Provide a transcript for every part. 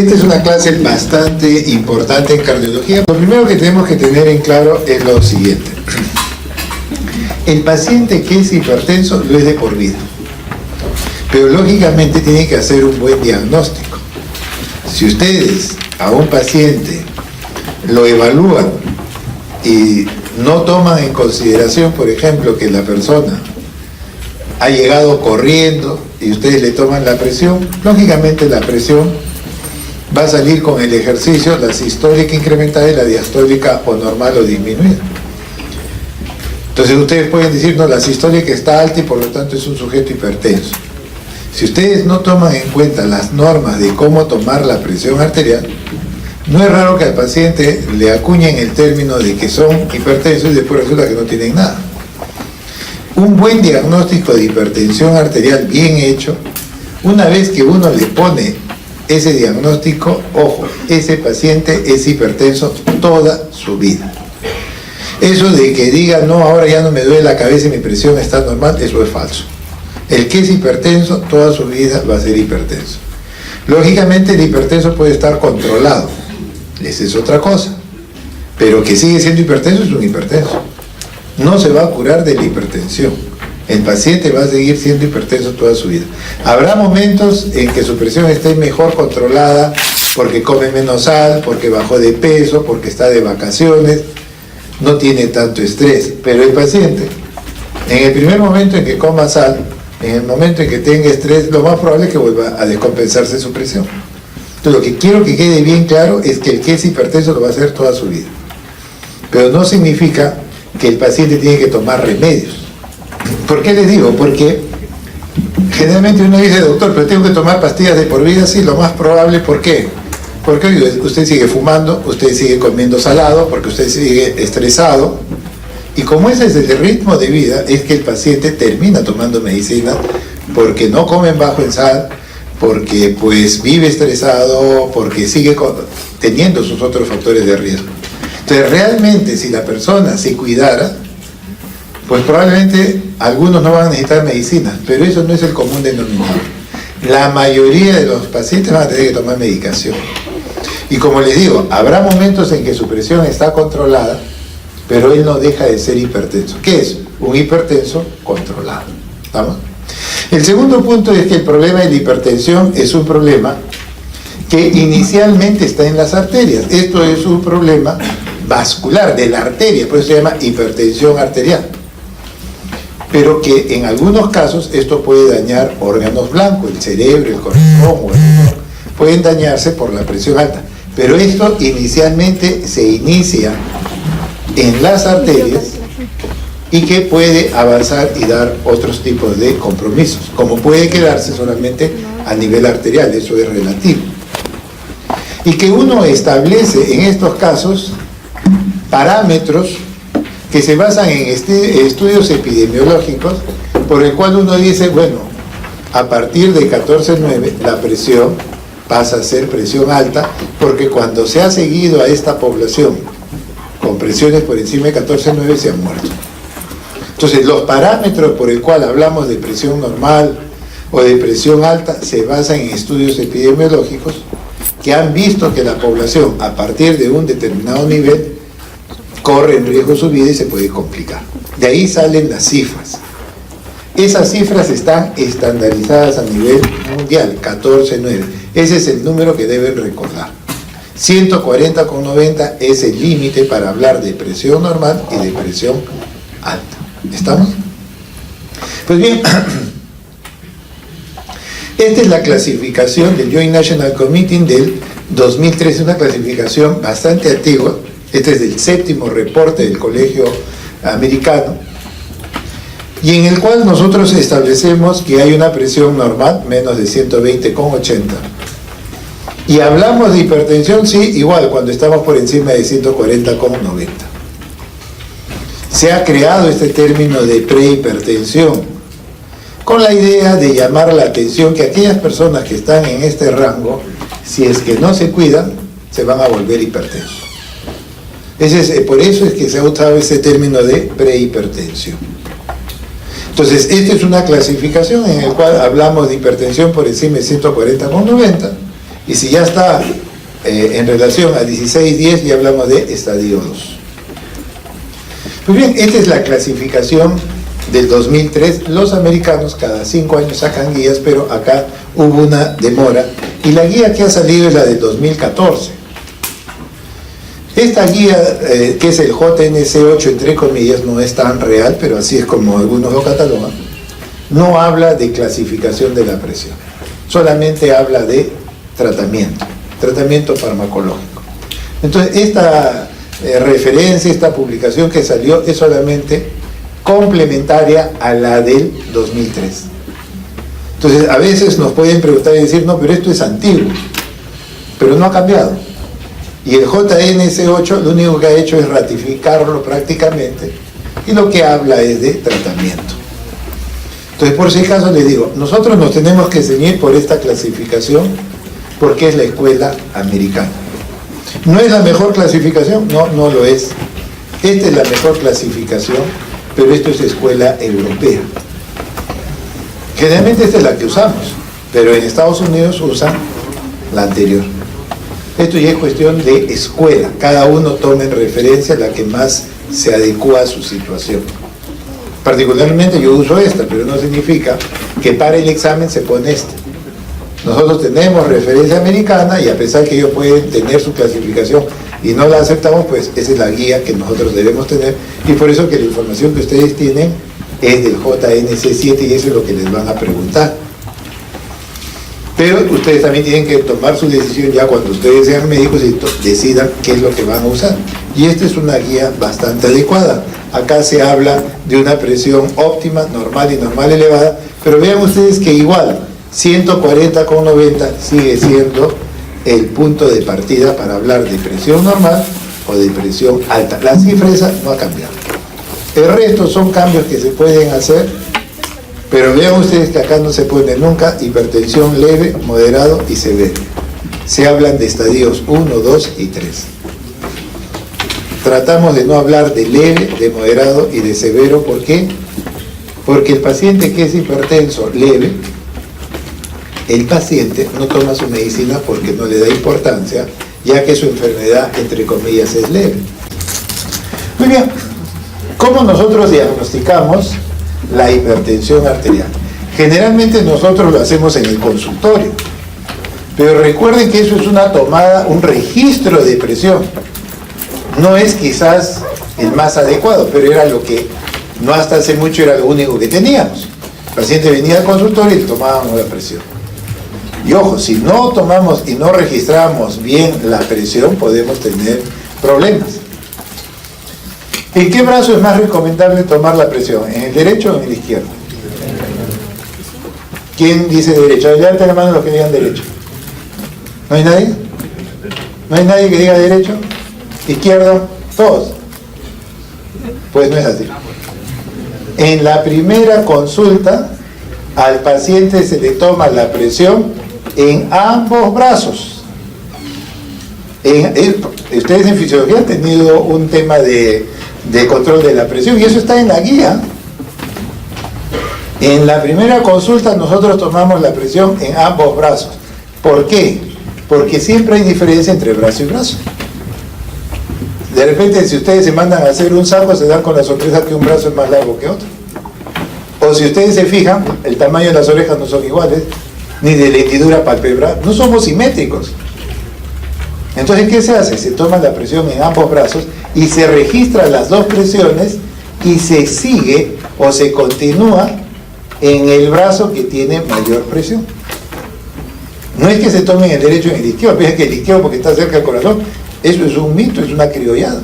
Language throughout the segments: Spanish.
Esta es una clase bastante importante en cardiología. Lo primero que tenemos que tener en claro es lo siguiente. El paciente que es hipertenso lo es de por vida, pero lógicamente tiene que hacer un buen diagnóstico. Si ustedes a un paciente lo evalúan y no toman en consideración, por ejemplo, que la persona ha llegado corriendo y ustedes le toman la presión, lógicamente la presión va a salir con el ejercicio, la sistólica incrementada y la diastólica o normal o disminuida. Entonces ustedes pueden decir, no, la sistólica está alta y por lo tanto es un sujeto hipertenso. Si ustedes no toman en cuenta las normas de cómo tomar la presión arterial, no es raro que al paciente le acuñen el término de que son hipertensos y después resulta que no tienen nada. Un buen diagnóstico de hipertensión arterial bien hecho, una vez que uno le pone ese diagnóstico, ojo, ese paciente es hipertenso toda su vida. Eso de que diga, no, ahora ya no me duele la cabeza y mi presión está normal, eso es falso. El que es hipertenso toda su vida va a ser hipertenso. Lógicamente el hipertenso puede estar controlado, esa es otra cosa, pero que sigue siendo hipertenso es un hipertenso. No se va a curar de la hipertensión. El paciente va a seguir siendo hipertenso toda su vida. Habrá momentos en que su presión esté mejor controlada porque come menos sal, porque bajó de peso, porque está de vacaciones, no tiene tanto estrés, pero el paciente, en el primer momento en que coma sal, en el momento en que tenga estrés, lo más probable es que vuelva a descompensarse su presión. Entonces lo que quiero que quede bien claro es que el que es hipertenso lo va a hacer toda su vida. Pero no significa que el paciente tiene que tomar remedios. ¿Por qué les digo? Porque generalmente uno dice, doctor, pero tengo que tomar pastillas de por vida. Sí, lo más probable, ¿por qué? Porque usted sigue fumando, usted sigue comiendo salado, porque usted sigue estresado. Y como ese es el ritmo de vida, es que el paciente termina tomando medicina porque no comen bajo en sal, porque pues vive estresado, porque sigue teniendo sus otros factores de riesgo. Entonces realmente si la persona se cuidara, pues probablemente algunos no van a necesitar medicina, pero eso no es el común denominador. La mayoría de los pacientes van a tener que tomar medicación. Y como les digo, habrá momentos en que su presión está controlada, pero él no deja de ser hipertenso. ¿Qué es? Un hipertenso controlado. ¿Estamos? El segundo punto es que el problema de la hipertensión es un problema que inicialmente está en las arterias. Esto es un problema vascular de la arteria, por eso se llama hipertensión arterial. Pero que en algunos casos esto puede dañar órganos blancos, el cerebro, el corazón o el riñón, pueden dañarse por la presión alta. Pero esto inicialmente se inicia en las arterias y que puede avanzar y dar otros tipos de compromisos, como puede quedarse solamente a nivel arterial, eso es relativo. Y que uno establece en estos casos parámetros que se basan en estudios epidemiológicos, por el cual uno dice, bueno, a partir de 14,9 la presión pasa a ser presión alta, porque cuando se ha seguido a esta población con presiones por encima de 14,9 se han muerto. Entonces los parámetros por el cual hablamos de presión normal o de presión alta se basan en estudios epidemiológicos que han visto que la población a partir de un determinado nivel corre en riesgo su vida y se puede complicar. De ahí salen las cifras. Esas cifras están estandarizadas a nivel mundial, 14,9. Ese es el número que deben recordar. 140,90 es el límite para hablar de presión normal y de presión alta. ¿Estamos? Pues bien, esta es la clasificación del Joint National Committee del 2013, una clasificación bastante antigua. Este es el 7º reporte del Colegio Americano, y en el cual nosotros establecemos que hay una presión normal, menos de 120,80. Y hablamos de hipertensión, sí, igual, cuando estamos por encima de 140,90. Se ha creado este término de prehipertensión, con la idea de llamar la atención que aquellas personas que están en este rango, si es que no se cuidan, se van a volver hipertensos. Por eso es que se ha usado ese término de prehipertensión. Entonces, esta es una clasificación en la cual hablamos de hipertensión por encima de 140,90 Y si ya está en relación a 16-10, ya hablamos de estadio 2. Pues bien, esta es la clasificación del 2003. Los americanos cada 5 años sacan guías, pero acá hubo una demora. Y la guía que ha salido es la del 2014. Esta guía, que es el JNC8, entre comillas, no es tan real, pero así es como algunos lo catalogan, no habla de clasificación de la presión, solamente habla de tratamiento farmacológico. Entonces, esta referencia, esta publicación que salió es solamente complementaria a la del 2003. Entonces, a veces nos pueden preguntar y decir, no, pero esto es antiguo, pero no ha cambiado. Y el JNC8 lo único que ha hecho es ratificarlo prácticamente, y lo que habla es de tratamiento. Entonces, por si acaso les digo, nosotros nos tenemos que ceñir por esta clasificación, porque es la escuela americana. ¿No es la mejor clasificación? No, no lo es. Esta es la mejor clasificación, pero esto es escuela europea. Generalmente esta es la que usamos, pero en Estados Unidos usan la anterior. Esto ya es cuestión de escuela, cada uno toma en referencia la que más se adecua a su situación. Particularmente yo uso esta, pero no significa que para el examen se pone esta. Nosotros tenemos referencia americana y a pesar que ellos pueden tener su clasificación y no la aceptamos, pues esa es la guía que nosotros debemos tener, y por eso que la información que ustedes tienen es del JNC7 y eso es lo que les van a preguntar. Pero ustedes también tienen que tomar su decisión ya cuando ustedes sean médicos y decidan qué es lo que van a usar. Y esta es una guía bastante adecuada. Acá se habla de una presión óptima, normal y normal elevada, pero vean ustedes que igual 140/90 sigue siendo el punto de partida para hablar de presión normal o de presión alta. La cifra esa no ha cambiado. El resto son cambios que se pueden hacer, pero vean ustedes que acá no se pone nunca hipertensión leve, moderado y severo. Se hablan de estadios 1, 2 y 3. Tratamos de no hablar de leve, de moderado y de severo. ¿Por qué? Porque el paciente que es hipertenso leve, el paciente no toma su medicina porque no le da importancia, ya que su enfermedad, entre comillas, es leve. Muy bien, ¿cómo nosotros diagnosticamos la hipertensión arterial? Generalmente nosotros lo hacemos en el consultorio, pero recuerden que eso es una tomada, un registro de presión. No es quizás el más adecuado, pero era lo que no hasta hace mucho era lo único que teníamos. El paciente venía al consultorio y tomábamos la presión. Y ojo, si no tomamos y no registramos bien la presión, podemos tener problemas. ¿En qué brazo es más recomendable tomar la presión? ¿En el derecho o en el izquierdo? ¿Quién dice derecho? Levanten la mano los que digan derecho. ¿No hay nadie? ¿No hay nadie que diga derecho? ¿Izquierdo? ¿Todos? Pues no es así. En la primera consulta, al paciente se le toma la presión en ambos brazos. Ustedes en fisiología han tenido un tema de control de la presión y eso está en la guía. En la primera consulta nosotros tomamos la presión en ambos brazos. ¿Por qué? Porque siempre hay diferencia entre brazo y brazo. De repente, si ustedes se mandan a hacer un saco, se dan con la sorpresa que un brazo es más largo que otro. O si ustedes se fijan, el tamaño de las orejas no son iguales, ni de la hendidura palpebral, no somos simétricos. Entonces, ¿qué se hace? Se toma la presión en ambos brazos y se registran las dos presiones y se sigue o se continúa en el brazo que tiene mayor presión. No es que se tome en el derecho o en el izquierdo, piensen que el izquierdo porque está cerca del corazón, eso es un mito, es una criollada.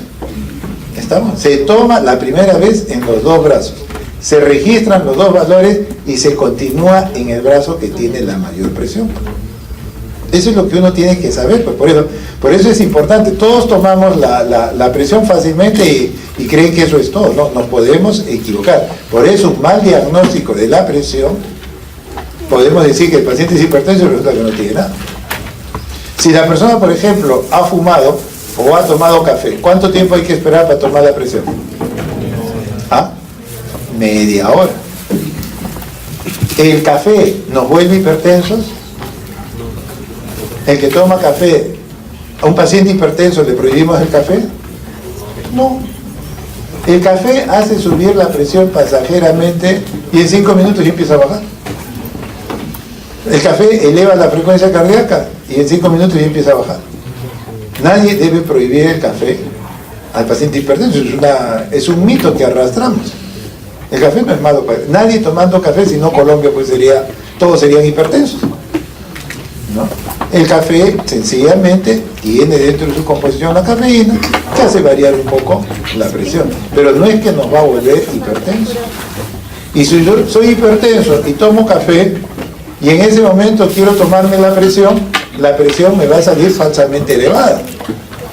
¿Estamos? Se toma la primera vez en los dos brazos, se registran los dos valores y se continúa en el brazo que tiene la mayor presión. Eso es lo que uno tiene que saber, pues por eso es importante. Todos tomamos la presión fácilmente y creen que eso es todo. No, nos podemos equivocar. Por eso un mal diagnóstico de la presión, podemos decir que el paciente es hipertenso y resulta que no tiene nada. Si la persona, por ejemplo, ha fumado o ha tomado café, ¿cuánto tiempo hay que esperar para tomar la presión? ¿Ah? Media hora. ¿El café nos vuelve hipertensos? El que toma café, ¿a un paciente hipertenso le prohibimos el café? No. El café hace subir la presión pasajeramente y en 5 minutos ya empieza a bajar. El café eleva la frecuencia cardíaca y en 5 minutos ya empieza a bajar. Nadie debe prohibir el café al paciente hipertenso, es un mito que arrastramos. El café no es malo para nadie tomando café, si no Colombia pues todos serían hipertensos, ¿no? El café sencillamente tiene dentro de su composición la cafeína que hace variar un poco la presión, pero no es que nos va a volver hipertensos. Y si yo soy hipertenso y tomo café y en ese momento quiero tomarme la presión me va a salir falsamente elevada,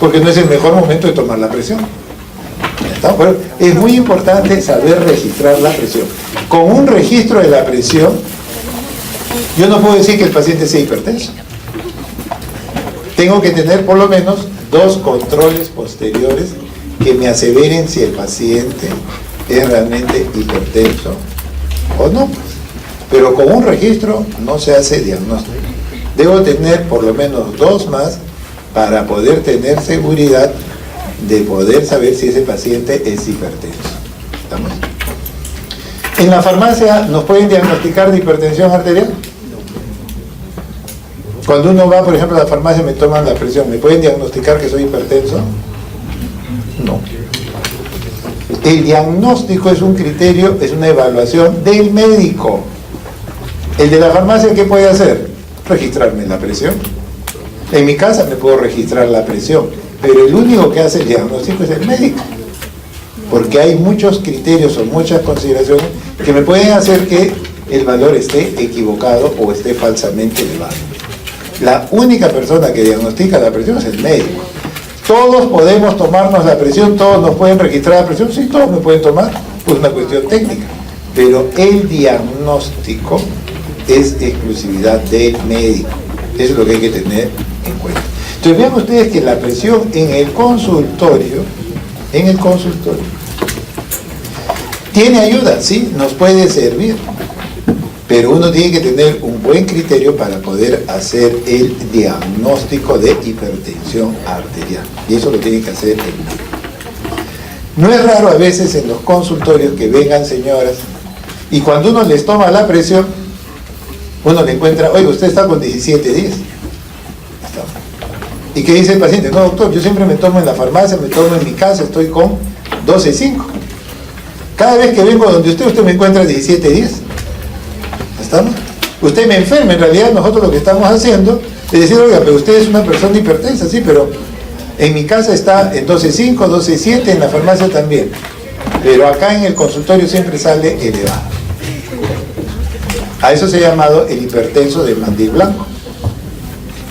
porque no es el mejor momento de tomar la presión. Pero es muy importante saber registrar la presión. Con un registro de la presión, yo no puedo decir que el paciente sea hipertenso. Tengo que tener por lo menos 2 controles posteriores que me aseveren si el paciente es realmente hipertenso o no. Pero con un registro no se hace diagnóstico. Debo tener por lo menos 2 más para poder tener seguridad de poder saber si ese paciente es hipertenso. ¿Estamos? En la farmacia nos pueden diagnosticar de hipertensión arterial. Cuando uno va, por ejemplo, a la farmacia me toman la presión, ¿me pueden diagnosticar que soy hipertenso? No. El diagnóstico es un criterio, es una evaluación del médico. El de la farmacia, ¿qué puede hacer? Registrarme la presión. En mi casa me puedo registrar la presión, pero el único que hace el diagnóstico es el médico, porque hay muchos criterios o muchas consideraciones que me pueden hacer que el valor esté equivocado o esté falsamente elevado. La única persona que diagnostica la presión es el médico. Todos podemos tomarnos la presión, todos nos pueden registrar la presión, sí, todos me pueden tomar, pues una cuestión técnica, pero el diagnóstico es exclusividad del médico. Eso es lo que hay que tener en cuenta. Entonces vean ustedes que la presión en el consultorio, tiene ayuda, sí, nos puede servir, pero uno tiene que tener un buen criterio para poder hacer el diagnóstico de hipertensión arterial, y eso lo tiene que hacer el médico. No es raro a veces en los consultorios que vengan señoras y cuando uno les toma la presión, uno le encuentra, oye, usted está con 17-10. ¿Y qué dice el paciente? No, doctor, yo siempre me tomo en la farmacia, me tomo en mi casa, estoy con 12-5. Cada vez que vengo donde usted me encuentra 17-10. ¿Estamos? Usted me enferma, en realidad nosotros lo que estamos haciendo es decir, oiga, pero usted es una persona hipertensa, sí, pero en mi casa está en 12-5, 12-7, en la farmacia también. Pero acá en el consultorio siempre sale elevado. A eso se ha llamado el hipertenso del mandil blanco.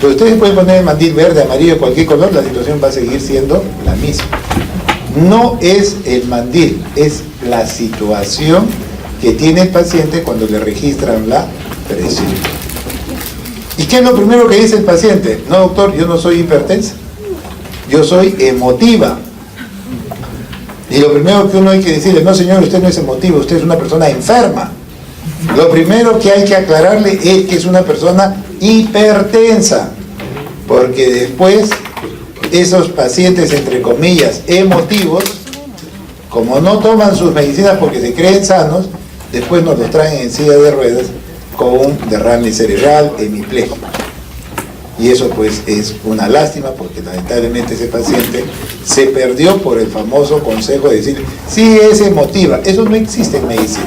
Pero ustedes pueden poner el mandil verde, amarillo, cualquier color, la situación va a seguir siendo la misma. No es el mandil, es la situación que tiene el paciente cuando le registran la presión. ¿Y qué es lo primero que dice el paciente? No, doctor, yo no soy hipertensa, yo soy emotiva. Y lo primero que uno hay que decirle, no señor, usted no es emotivo, usted es una persona enferma. Lo primero que hay que aclararle es que es una persona hipertensa, porque después esos pacientes, entre comillas, emotivos, como no toman sus medicinas porque se creen sanos, después nos los traen en silla de ruedas con un derrame cerebral, hemiplegia. Y eso pues es una lástima, porque lamentablemente ese paciente se perdió por el famoso consejo de decir, sí, es emotiva. Eso no existe en medicina.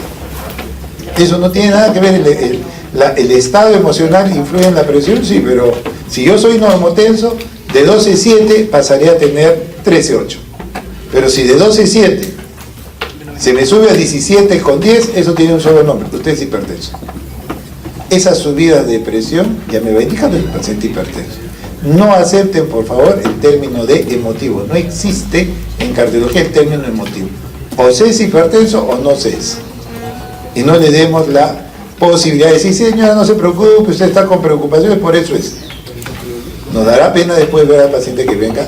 Eso no tiene nada que ver, el estado emocional influye en la presión, sí, pero si yo soy normotenso, de 12,7 pasaría a tener 13,8. Pero si de 12,7 se me sube a 17,10, eso tiene un solo nombre, usted es hipertenso. Esas subidas de presión ya me va indicando el paciente hipertenso. No acepten, por favor, el término de emotivo. No existe en cardiología el término emotivo. O se es hipertenso o no se es. Y no le demos la posibilidad de decir, señora, no se preocupe, usted está con preocupaciones, por eso es. Nos dará pena después ver al paciente que venga.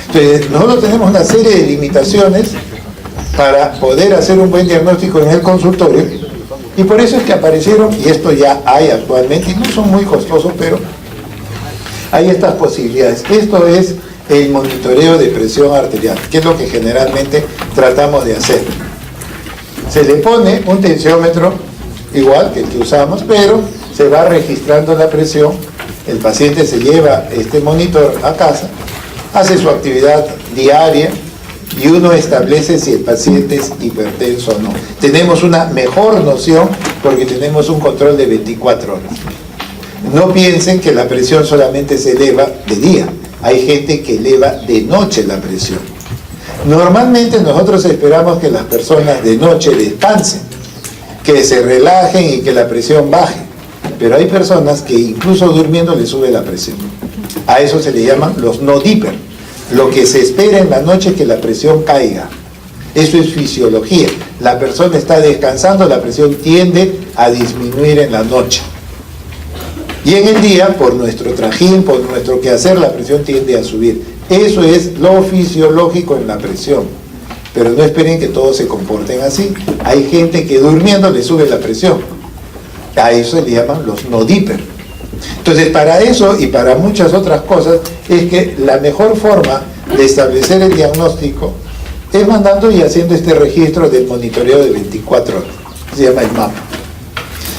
Entonces, nosotros tenemos una serie de limitaciones para poder hacer un buen diagnóstico en el consultorio, y por eso es que aparecieron, y esto ya hay actualmente, y no son muy costosos, pero hay estas posibilidades. Esto es el monitoreo de presión arterial, que es lo que generalmente tratamos de hacer. Se le pone un tensiómetro igual que el que usamos, pero se va registrando la presión. El paciente se lleva este monitor a casa, hace su actividad diaria y uno establece si el paciente es hipertenso o no. Tenemos una mejor noción porque tenemos un control de 24 horas. No piensen que la presión solamente se eleva de día. Hay gente que eleva de noche la presión. Normalmente nosotros esperamos que las personas de noche descansen, que se relajen y que la presión baje. Pero hay personas que incluso durmiendo le sube la presión. A eso se le llaman los no dipper. Lo que se espera en la noche es que la presión caiga. Eso es fisiología. La persona está descansando, la presión tiende a disminuir en la noche. Y en el día, por nuestro trajín, por nuestro quehacer, la presión tiende a subir. Eso es lo fisiológico en la presión. Pero no esperen que todos se comporten así. Hay gente que durmiendo le sube la presión. A eso le llaman los no dipper. Entonces, para eso y para muchas otras cosas, es que la mejor forma de establecer el diagnóstico es mandando y haciendo este registro del monitoreo de 24 horas. Se llama el mapa.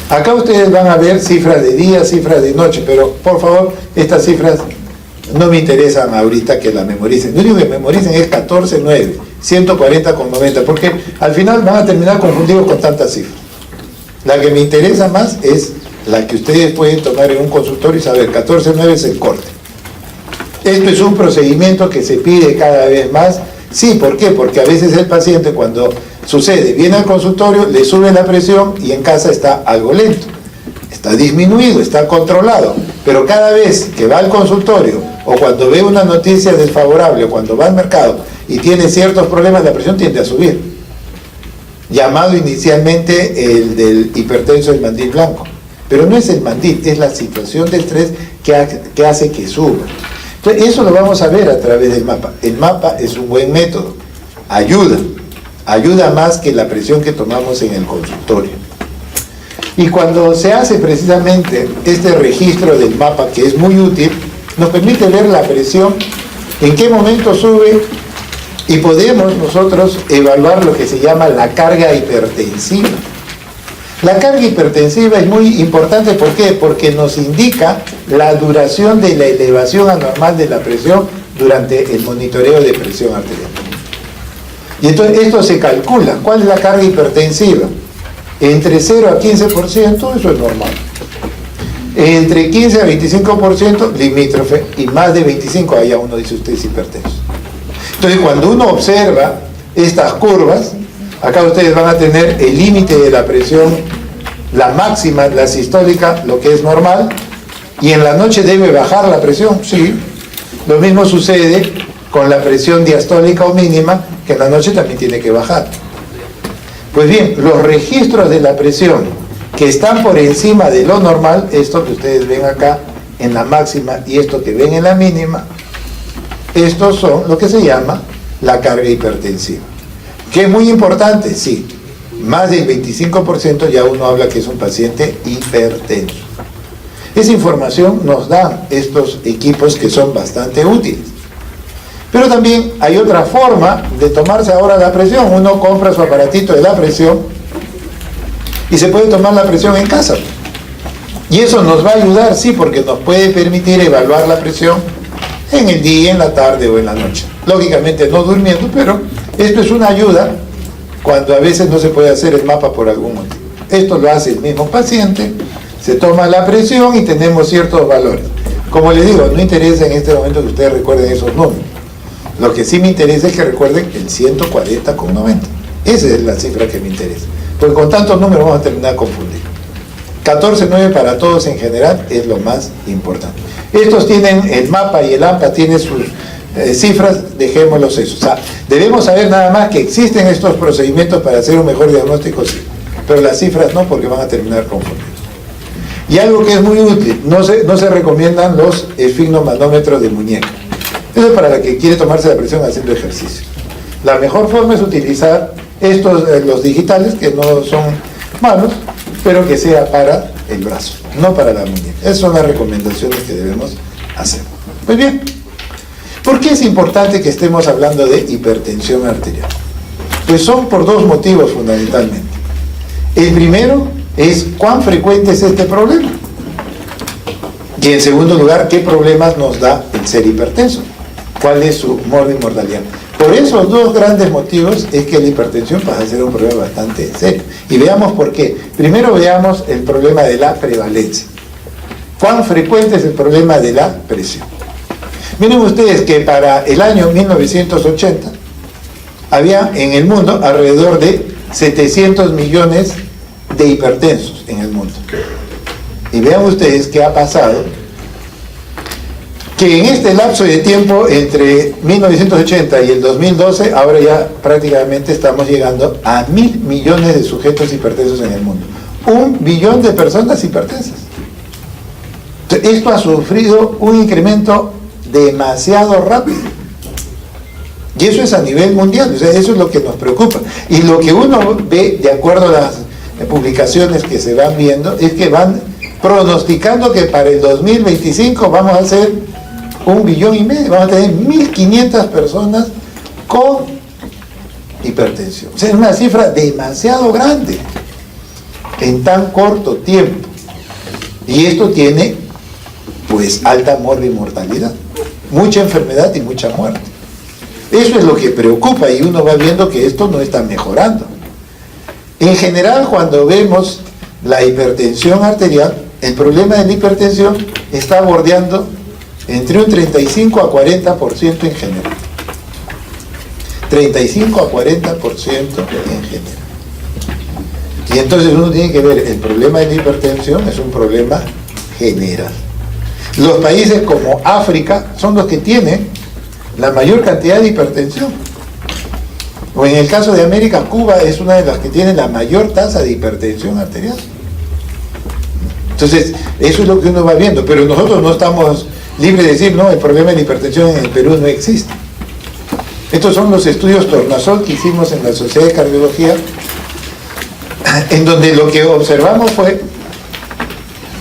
Acá ustedes van a ver cifras de día, cifras de noche, pero por favor, estas cifras no me interesan ahorita que las memoricen. Lo único que memoricen es 14,9, 140,90, porque al final van a terminar confundidos con tantas cifras. La que me interesa más es la que ustedes pueden tomar en un consultorio y saber, 14,9 es el corte. Esto es un procedimiento que se pide cada vez más. Sí, ¿por qué? Porque a veces el paciente cuando sucede, viene al consultorio, le sube la presión y en casa está algo lento. Está disminuido, está controlado. Pero cada vez que va al consultorio o cuando ve una noticia desfavorable o cuando va al mercado y tiene ciertos problemas, la presión tiende a subir. Llamado inicialmente el del hipertenso del mandil blanco. Pero no es el mandil, es la situación de estrés que hace que suba. Entonces, eso lo vamos a ver a través del mapa. El mapa es un buen método. Ayuda más que la presión que tomamos en el consultorio. Y cuando se hace precisamente este registro del mapa, que es muy útil, nos permite ver la presión, en qué momento sube, y podemos nosotros evaluar lo que se llama la carga hipertensiva. La carga hipertensiva es muy importante, ¿por qué? Porque nos indica la duración de la elevación anormal de la presión durante el monitoreo de presión arterial. Y entonces esto se calcula. ¿Cuál es la carga hipertensiva? Entre 0 a 15%, eso es normal. Entre 15 a 25%, limítrofe, y más de 25, allá uno dice usted es hipertenso. Entonces cuando uno observa estas curvas, acá ustedes van a tener el límite de la presión, la máxima, la sistólica, lo que es normal, y en la noche debe bajar la presión, sí. Lo mismo sucede con la presión diastólica o mínima, que en la noche también tiene que bajar. Pues bien, los registros de la presión que están por encima de lo normal, esto que ustedes ven acá en la máxima y esto que ven en la mínima, estos son lo que se llama la carga hipertensiva. ¿Que es muy importante? Sí. Más del 25% ya uno habla que es un paciente hipertenso. Esa información nos dan estos equipos que son bastante útiles. Pero también hay otra forma de tomarse ahora la presión. Uno compra su aparatito de la presión y se puede tomar la presión en casa. Y eso nos va a ayudar, sí, porque nos puede permitir evaluar la presión en el día, en la tarde o en la noche. Lógicamente no durmiendo, pero esto es una ayuda cuando a veces no se puede hacer el mapa por algún motivo. Esto lo hace el mismo paciente, se toma la presión y tenemos ciertos valores. Como les digo, no interesa en este momento que ustedes recuerden esos números. Lo que sí me interesa es que recuerden el 140,90. Esa es la cifra que me interesa. Porque con tantos números vamos a terminar confundidos. 14,9 para todos en general es lo más importante. Estos tienen el mapa y el AMPA tiene sus cifras, dejémoslos eso. O sea, debemos saber nada más que existen estos procedimientos para hacer un mejor diagnóstico, sí. Pero las cifras no, porque van a terminar confundidos. Y algo que es muy útil, no se recomiendan los esfigmomanómetros de muñeca. Eso es para la que quiere tomarse la presión haciendo ejercicio. La mejor forma es utilizar estos, los digitales, que no son malos, pero que sea para el brazo, no para la muñeca. Esas son las recomendaciones que debemos hacer. Pues bien, ¿por qué es importante que estemos hablando de hipertensión arterial? Pues son por dos motivos fundamentalmente. El primero es cuán frecuente es este problema. Y en segundo lugar, ¿qué problemas nos da el ser hipertenso? ¿Cuál es su mortalidad? Por esos dos grandes motivos es que la hipertensión pasa a ser un problema bastante serio. Y veamos por qué. Primero veamos el problema de la prevalencia. ¿Cuán frecuente es el problema de la presión? Miren ustedes que para el año 1980 había en el mundo alrededor de 700 millones de hipertensos en el mundo. Y vean ustedes qué ha pasado, que en este lapso de tiempo entre 1980 y el 2012, ahora ya prácticamente estamos llegando a 1.000 millones de sujetos hipertensos en el mundo. 1 billón de personas hipertensas. Entonces, esto ha sufrido un incremento demasiado rápido. Y eso es a nivel mundial, o sea, eso es lo que nos preocupa. Y lo que uno ve, de acuerdo a las publicaciones que se van viendo, es que van pronosticando que para el 2025 vamos a hacer 1,5 billones, vamos a tener 1.500 personas con hipertensión. O sea, es una cifra demasiado grande en tan corto tiempo. Y esto tiene, pues, alta mortalidad, mucha enfermedad y mucha muerte. Eso es lo que preocupa y uno va viendo que esto no está mejorando. En general, cuando vemos la hipertensión arterial, el problema de la hipertensión está bordeando entre un 35 a 40% en general. 35 a 40% en general. Y entonces uno tiene que ver, el problema de la hipertensión es un problema general. Los países como África son los que tienen la mayor cantidad de hipertensión. O en el caso de América, Cuba es una de las que tiene la mayor tasa de hipertensión arterial. Entonces, eso es lo que uno va viendo, pero nosotros no estamos libres de decir, no, el problema de la hipertensión en el Perú no existe. Estos son los estudios Tornasol que hicimos en la Sociedad de Cardiología, en donde lo que observamos fue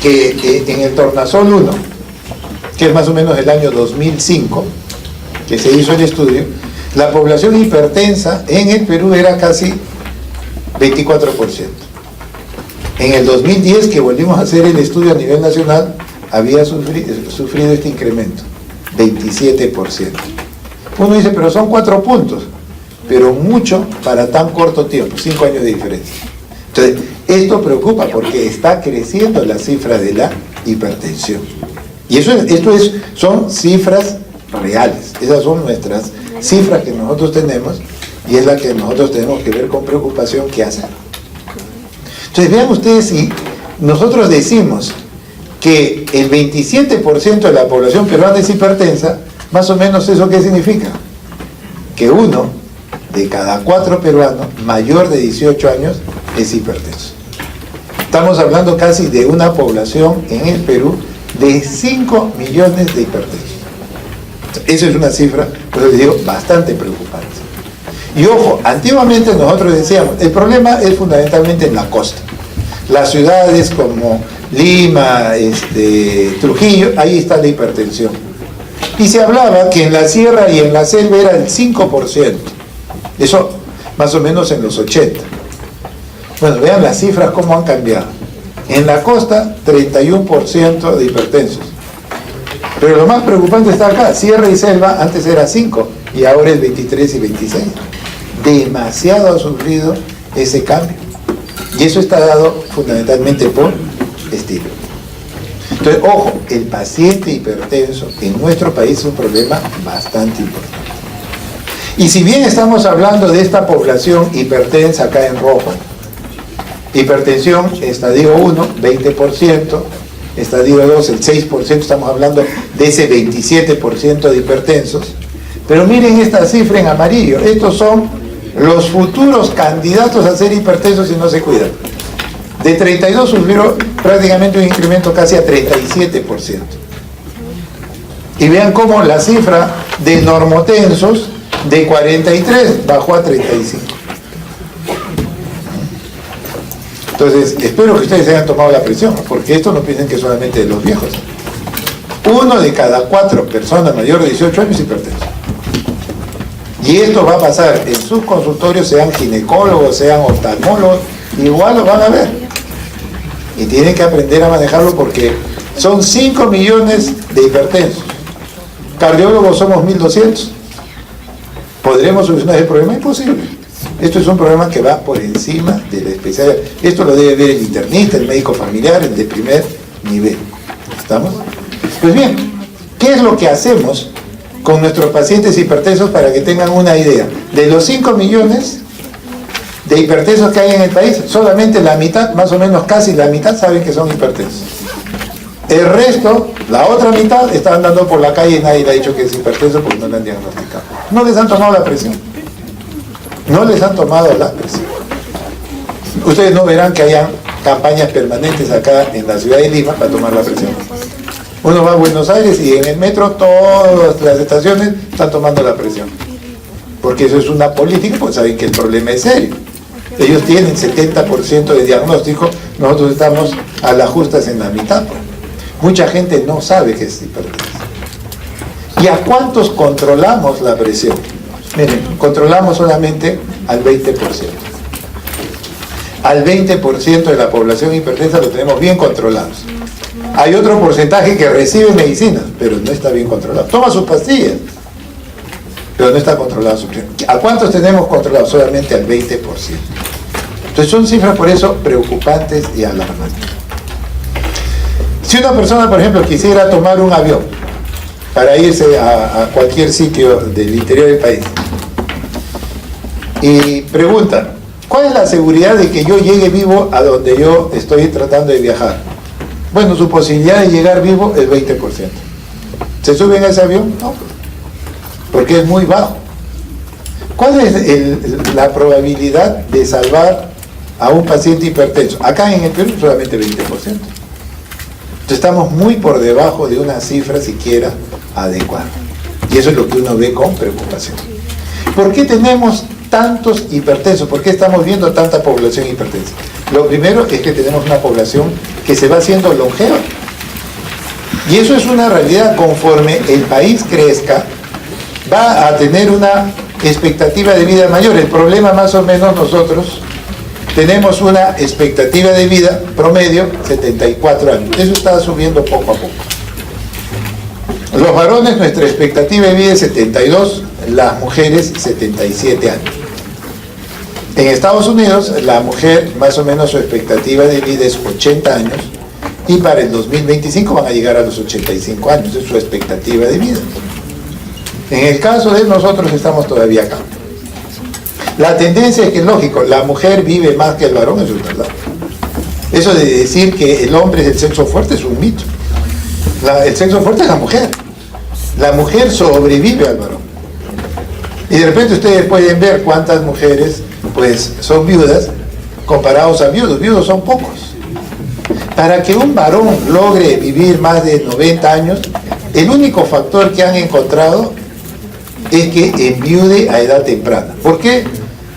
que en el Tornasol 1, que es más o menos el año 2005, que se hizo el estudio, la población hipertensa en el Perú era casi 24%. En el 2010, que volvimos a hacer el estudio a nivel nacional, había sufrido este incremento, 27%. Uno dice, pero son 4 puntos, pero mucho para tan corto tiempo, 5 años de diferencia. Entonces, esto preocupa porque está creciendo la cifra de la hipertensión. Y son cifras reales. Esas son nuestras cifras que nosotros tenemos y es la que nosotros tenemos que ver con preocupación qué hacer. Entonces vean ustedes, si nosotros decimos que el 27% de la población peruana es hipertensa, más o menos eso ¿qué significa? Que 1 de cada 4 peruanos mayor de 18 años es hipertenso. Estamos hablando casi de una población en el Perú de 5 millones de hipertensos. Esa es una cifra, pues les digo, bastante preocupante. Y ojo, antiguamente nosotros decíamos, el problema es fundamentalmente en la costa. Las ciudades como Lima, Trujillo, ahí está la hipertensión. Y se hablaba que en la sierra y en la selva era el 5%. Eso más o menos en los 80. Bueno, vean las cifras cómo han cambiado. En la costa, 31% de hipertensos. Pero lo más preocupante está acá, sierra y selva antes era 5 y ahora es 23 y 26. Demasiado ha sufrido ese cambio. Y eso está dado fundamentalmente por estilo. Entonces, ojo, el paciente hipertenso en nuestro país es un problema bastante importante. Y si bien estamos hablando de esta población hipertensa acá en rojo, hipertensión, estadio 1, 20%, estadio 2, el 6%, estamos hablando de ese 27% de hipertensos. Pero miren esta cifra en amarillo, estos son los futuros candidatos a ser hipertensos si no se cuidan. De 32 sufrieron prácticamente un incremento casi a 37%. Y vean cómo la cifra de normotensos de 43 bajó a 35. Entonces, espero que ustedes hayan tomado la presión, porque esto no piensen que es solamente de los viejos. 1 de cada 4 personas mayores de 18 años es hipertenso. Y esto va a pasar en sus consultorios, sean ginecólogos, sean oftalmólogos, igual lo van a ver. Y tienen que aprender a manejarlo porque son 5 millones de hipertensos. Cardiólogos somos 1.200. ¿Podremos solucionar el problema? Imposible. Esto es un problema que va por encima de la especialidad. Esto lo debe ver el internista, el médico familiar, el de primer nivel. ¿Estamos? Pues bien, ¿qué es lo que hacemos con nuestros pacientes hipertensos para que tengan una idea? De los 5 millones de hipertensos que hay en el país, solamente la mitad, más o menos casi la mitad, saben que son hipertensos. El resto, la otra mitad, está andando por la calle y nadie le ha dicho que es hipertenso porque no le han diagnosticado. No les han tomado la presión. No les han tomado la presión. Ustedes no verán que hayan campañas permanentes acá en la ciudad de Lima para tomar la presión. Uno va a Buenos Aires y en el metro todas las estaciones están tomando la presión. Porque eso es una política, pues saben que el problema es serio. Ellos tienen 70% de diagnóstico, nosotros estamos a las justas en la mitad. Mucha gente no sabe que es hipertenso. ¿Y a cuántos controlamos la presión? Miren, controlamos solamente al 20%. Al 20% de la población hipertensa lo tenemos bien controlados. Hay otro porcentaje que recibe medicina, pero no está bien controlado. Toma sus pastillas, pero no está controlado su presión. ¿A cuántos tenemos controlados? Solamente al 20%. Entonces son cifras por eso preocupantes y alarmantes. Si una persona, por ejemplo, quisiera tomar un avión para irse a cualquier sitio del interior del país y pregunta, ¿cuál es la seguridad de que yo llegue vivo a donde yo estoy tratando de viajar? Bueno, su posibilidad de llegar vivo es 20%. ¿Se suben a ese avión? No, porque es muy bajo. ¿Cuál es la probabilidad de salvar a un paciente hipertenso? Acá en el Perú solamente 20%. Entonces estamos muy por debajo de una cifra siquiera adecuada. Y eso es lo que uno ve con preocupación. ¿Por qué tenemos tantos hipertensos? ¿Por qué estamos viendo tanta población hipertensa? Lo primero es que tenemos una población que se va haciendo longeva. Y eso es una realidad. Conforme el país crezca, va a tener una expectativa de vida mayor. El problema más o menos nosotros tenemos una expectativa de vida promedio 74 años. Eso está subiendo poco a poco. Los varones, nuestra expectativa de vida es 72, las mujeres 77 años. En Estados Unidos, la mujer, más o menos su expectativa de vida es 80 años y para el 2025 van a llegar a los 85 años, es su expectativa de vida. En el caso de nosotros estamos todavía acá. La tendencia es que, lógico, la mujer vive más que el varón, eso es verdad. Eso de decir que el hombre es el sexo fuerte es un mito. El sexo fuerte es la mujer. La mujer sobrevive al varón. Y de repente ustedes pueden ver cuántas mujeres pues son viudas comparados a viudos. Viudos son pocos. Para que un varón logre vivir más de 90 años, el único factor que han encontrado es que enviude a edad temprana. ¿Por qué?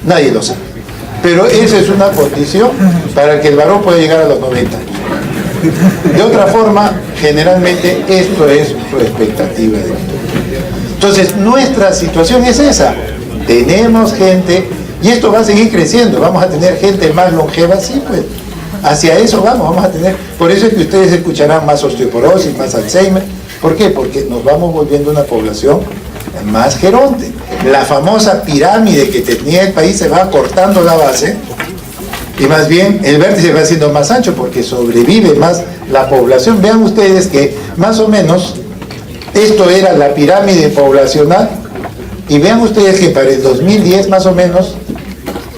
Nadie lo sabe. Pero esa es una condición para que el varón pueda llegar a los 90 años. De otra forma, generalmente esto es su expectativa de vida. Entonces, nuestra situación es esa. Tenemos gente, y esto va a seguir creciendo, vamos a tener gente más longeva, sí, pues. Hacia eso vamos a tener. Por eso es que ustedes escucharán más osteoporosis, más Alzheimer. ¿Por qué? Porque nos vamos volviendo una población más geronte. La famosa pirámide que tenía el país se va cortando la base y más bien el vértice va siendo más ancho porque sobrevive más la población. Vean ustedes que más o menos esto era la pirámide poblacional y vean ustedes que para el 2010 más o menos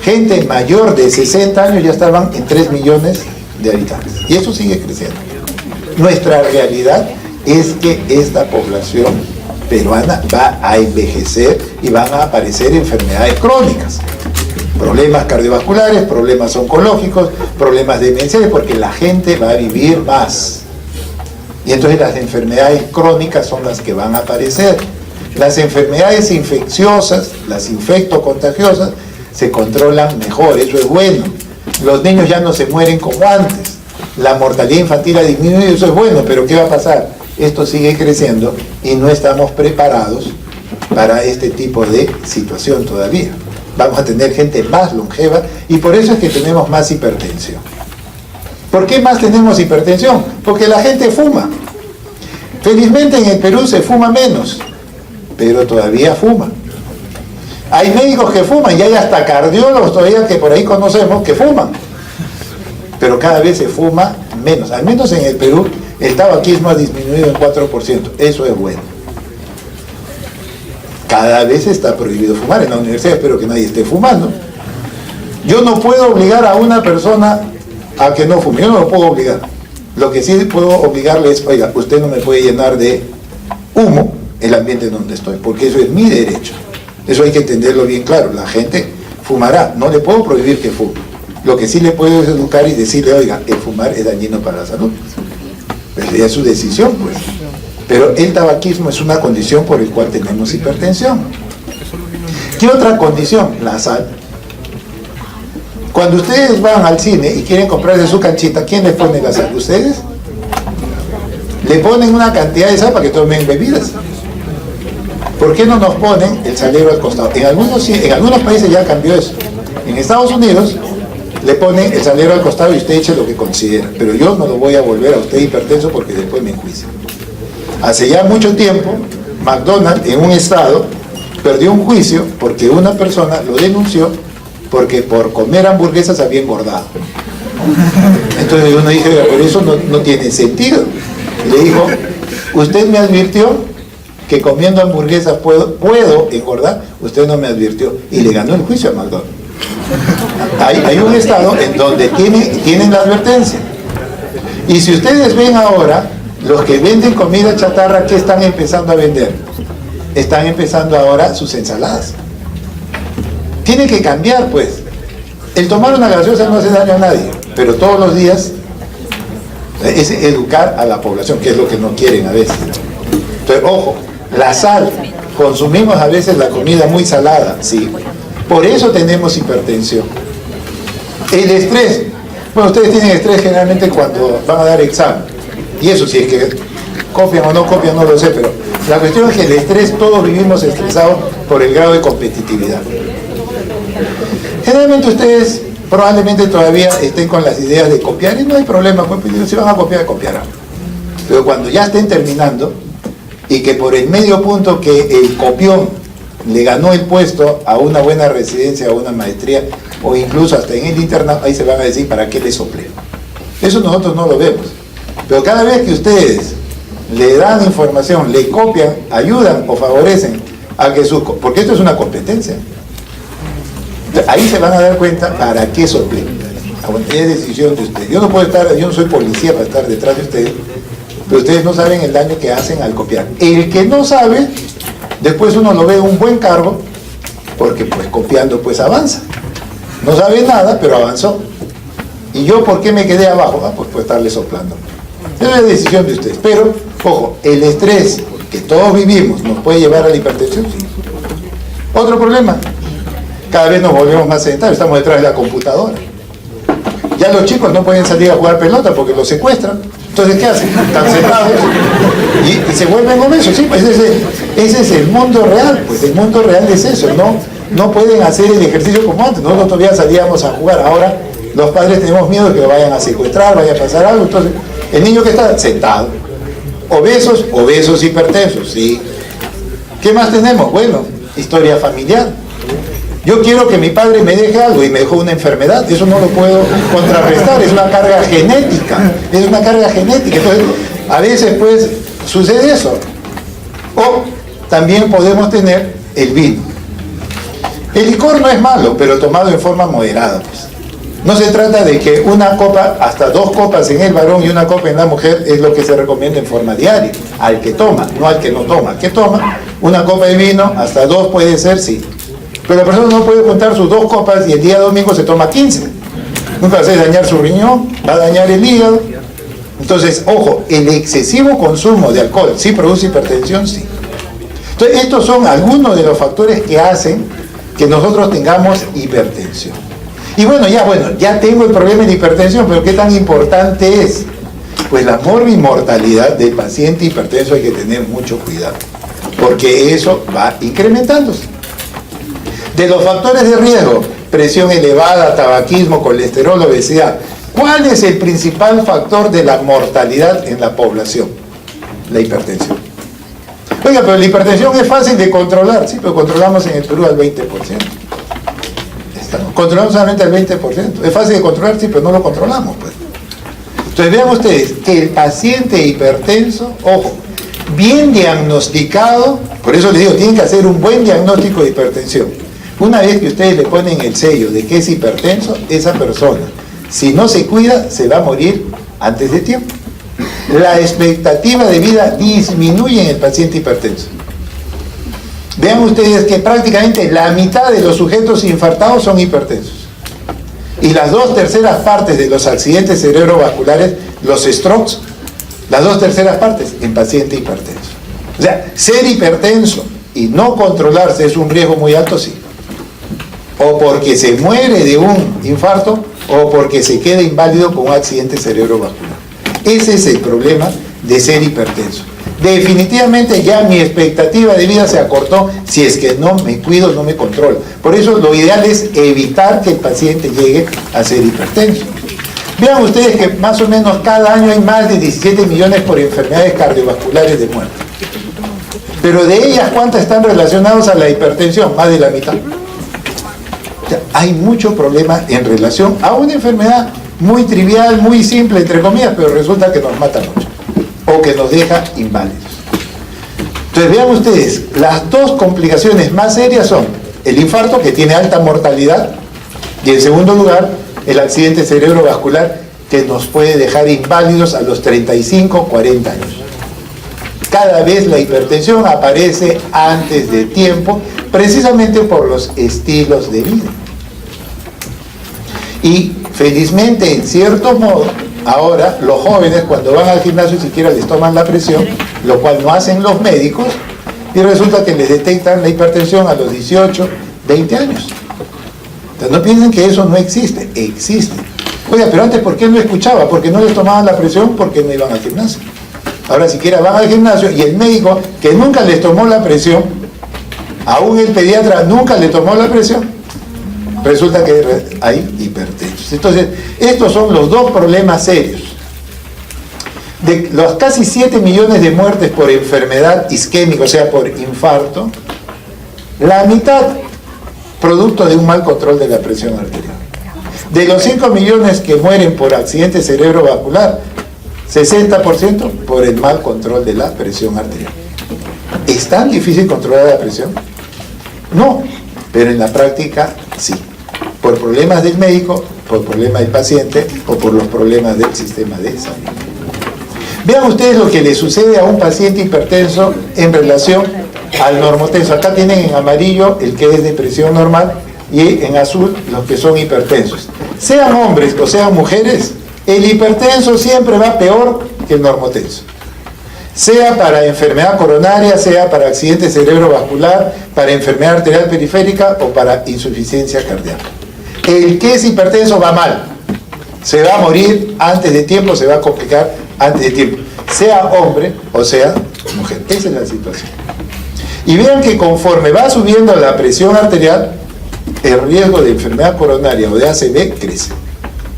gente mayor de 60 años ya estaban en 3 millones de habitantes y eso sigue creciendo. Nuestra realidad es que esta población peruana va a envejecer y van a aparecer enfermedades crónicas, problemas cardiovasculares, problemas oncológicos, problemas demenciales, porque la gente va a vivir más. Y entonces las enfermedades crónicas son las que van a aparecer. Las enfermedades infecciosas, las infectocontagiosas, se controlan mejor, eso es bueno. Los niños ya no se mueren como antes. La mortalidad infantil ha disminuido, eso es bueno, pero ¿qué va a pasar? esto sigue creciendo y no estamos preparados para este tipo de situación todavía. Vamos a tener gente más longeva y por eso es que tenemos más hipertensión. ¿Por qué más tenemos hipertensión? Porque la gente fuma. Felizmente en el Perú se fuma menos, pero todavía fuma. Hay médicos que fuman y hay hasta cardiólogos todavía que por ahí conocemos que fuman. Pero cada vez se fuma menos. Al menos en el Perú el tabaquismo ha disminuido en 4%. Eso es bueno. Cada vez está prohibido fumar. En la universidad espero que nadie esté fumando. Yo no puedo obligar a una persona a que no fume. Yo no lo puedo obligar. Lo que sí puedo obligarle es, oiga, usted no me puede llenar de humo el ambiente en donde estoy, porque eso es mi derecho. Eso hay que entenderlo bien claro. La gente fumará. No le puedo prohibir que fume. Lo que sí le puedo es educar y decirle, oiga, el fumar es dañino para la salud. Pues ya es su decisión, pues. Pero el tabaquismo es una condición por la cual tenemos hipertensión. ¿Qué otra condición? La sal. Cuando ustedes van al cine y quieren comprarse su canchita, ¿quién les pone la sal? ¿Ustedes? Le ponen una cantidad de sal para que tomen bebidas. ¿Por qué no nos ponen el salero al costado? En algunos países ya cambió eso. En Estados Unidos le ponen el salero al costado y usted eche lo que considera. Pero yo no lo voy a volver a usted hipertenso porque después me enjuicio. Hace ya mucho tiempo, McDonald's en un estado perdió un juicio porque una persona lo denunció porque por comer hamburguesas había engordado. Entonces uno dice, pero eso no tiene sentido. Y le dijo, usted me advirtió que comiendo hamburguesas puedo engordar, usted no me advirtió. Y le ganó el juicio a McDonald's. Hay un estado en donde tienen la advertencia. Y si ustedes ven ahora, los que venden comida chatarra, ¿qué están empezando a vender? Están empezando ahora sus ensaladas. Tiene que cambiar, pues. El tomar una gaseosa no hace daño a nadie, pero todos los días es educar a la población, que es lo que no quieren a veces. Entonces, ojo, la sal, consumimos a veces la comida muy salada, sí. Por eso tenemos hipertensión. El estrés, bueno, ustedes tienen estrés generalmente cuando van a dar examen. Y eso, si es que copian o no copian, no lo sé, pero la cuestión es que el estrés, todos vivimos estresados por el grado de competitividad. Generalmente ustedes probablemente todavía estén con las ideas de copiar y no hay problema, pues si van a copiar, copiarán. Pero cuando ya estén terminando y que por el medio punto que el copión le ganó el puesto a una buena residencia, a una maestría o incluso hasta en el internado, ahí se van a decir para qué le soplé. Eso nosotros no lo vemos. Pero cada vez que ustedes le dan información, le copian, ayudan o favorecen a que porque esto es una competencia. Ahí se van a dar cuenta para qué soplé. Es decisión de ustedes. Yo no soy policía para estar detrás de ustedes, pero ustedes no saben el daño que hacen al copiar. El que no sabe, después uno lo ve en un buen cargo, porque pues copiando pues avanza. No sabe nada, pero avanzó. ¿Y yo por qué me quedé abajo? Pues por estarle soplando. Esa es la decisión de ustedes. Pero, ojo, el estrés que todos vivimos nos puede llevar a la hipertensión. Otro problema. Cada vez nos volvemos más sedentarios, estamos detrás de la computadora. Ya los chicos no pueden salir a jugar pelota porque los secuestran. Entonces, ¿qué hacen? Están sentados y se vuelven obesos. Sí, pues ese es el mundo real. Pues el mundo real es eso. No pueden hacer el ejercicio como antes. Nosotros todavía salíamos a jugar. Ahora los padres tenemos miedo de que lo vayan a secuestrar, vaya a pasar algo. Entonces, el niño que está sentado. Obesos hipertensos, sí. ¿Qué más tenemos? Bueno, historia familiar. Yo quiero que mi padre me deje algo y me dejó una enfermedad, eso no lo puedo contrarrestar, es una carga genética, entonces a veces pues sucede eso. O también podemos tener el vino. El licor no es malo, pero tomado en forma moderada, pues. No se trata de que una copa, hasta 2 copas en el varón y una copa en la mujer es lo que se recomienda en forma diaria, al que toma, no al que no toma. Al que toma, una copa de vino, hasta 2 puede ser, sí. Pero la persona no puede contar sus 2 copas y el día domingo se toma 15. Nunca va a hacer dañar su riñón, va a dañar el hígado. Entonces, ojo, el excesivo consumo de alcohol, ¿sí produce hipertensión? Sí. Entonces, estos son algunos de los factores que hacen que nosotros tengamos hipertensión. Y ya tengo el problema de hipertensión, pero ¿qué tan importante es? Pues la morbimortalidad del paciente hipertenso hay que tener mucho cuidado, porque eso va incrementándose. De los factores de riesgo, presión elevada, tabaquismo, colesterol, obesidad. ¿Cuál es el principal factor de la mortalidad en la población? La hipertensión. Oiga, pero la hipertensión es fácil de controlar, sí, pero controlamos en el Perú al 20%. Controlamos solamente al 20%. Es fácil de controlar, sí, pero no lo controlamos, pues. Entonces vean ustedes que el paciente hipertenso, ojo, bien diagnosticado, por eso les digo, tienen que hacer un buen diagnóstico de hipertensión. Una vez que ustedes le ponen el sello de que es hipertenso, esa persona, si no se cuida, se va a morir antes de tiempo. La expectativa de vida disminuye en el paciente hipertenso. Vean ustedes que prácticamente la mitad de los sujetos infartados son hipertensos. Y las 2/3 partes de los accidentes cerebrovasculares, los strokes, las 2/3 partes en paciente hipertenso. O sea, ser hipertenso y no controlarse es un riesgo muy alto, sí. O porque se muere de un infarto, o porque se queda inválido con un accidente cerebrovascular. Ese es el problema de ser hipertenso. Definitivamente ya mi expectativa de vida se acortó si es que no me cuido, no me controlo. Por eso lo ideal es evitar que el paciente llegue a ser hipertenso. Vean ustedes que más o menos cada año hay más de 17 millones por enfermedades cardiovasculares de muerte. Pero de ellas, ¿cuántas están relacionadas a la hipertensión? Más de la mitad. O sea, hay mucho problema en relación a una enfermedad muy trivial, muy simple, entre comillas, pero resulta que nos mata mucho o que nos deja inválidos. Entonces vean ustedes, las dos complicaciones más serias son el infarto, que tiene alta mortalidad, y en segundo lugar, el accidente cerebrovascular, que nos puede dejar inválidos a los 35, 40 años. Cada vez la hipertensión aparece antes de tiempo, precisamente por los estilos de vida. Y felizmente, en cierto modo, ahora los jóvenes cuando van al gimnasio siquiera les toman la presión, lo cual no hacen los médicos, y resulta que les detectan la hipertensión a los 18, 20 años. Entonces no piensen que eso no existe, existe. Oiga, pero antes ¿por qué no escuchaba? Porque no les tomaban la presión, porque no iban al gimnasio. Ahora siquiera van al gimnasio y el médico que nunca les tomó la presión, aún el pediatra nunca le tomó la presión, resulta que hay hipertensos. Entonces, estos son los dos problemas serios. De los casi 7 millones de muertes por enfermedad isquémica, o sea, por infarto, la mitad producto de un mal control de la presión arterial. De los 5 millones que mueren por accidente cerebrovascular, 60% por el mal control de la presión arterial. ¿Es tan difícil controlar la presión? No, pero en la práctica sí. Por problemas del médico, por problemas del paciente o por los problemas del sistema de salud. Vean ustedes lo que le sucede a un paciente hipertenso en relación al normotenso. Acá tienen en amarillo el que es de presión normal y en azul los que son hipertensos. Sean hombres o sean mujeres, el hipertenso siempre va peor que el normotenso. Sea para enfermedad coronaria, sea para accidente cerebrovascular, para enfermedad arterial periférica o para insuficiencia cardíaca. El que es hipertenso va mal. Se va a morir antes de tiempo, se va a complicar antes de tiempo. Sea hombre o sea mujer. Esa es la situación. Y vean que conforme va subiendo la presión arterial, el riesgo de enfermedad coronaria o de ACV crece.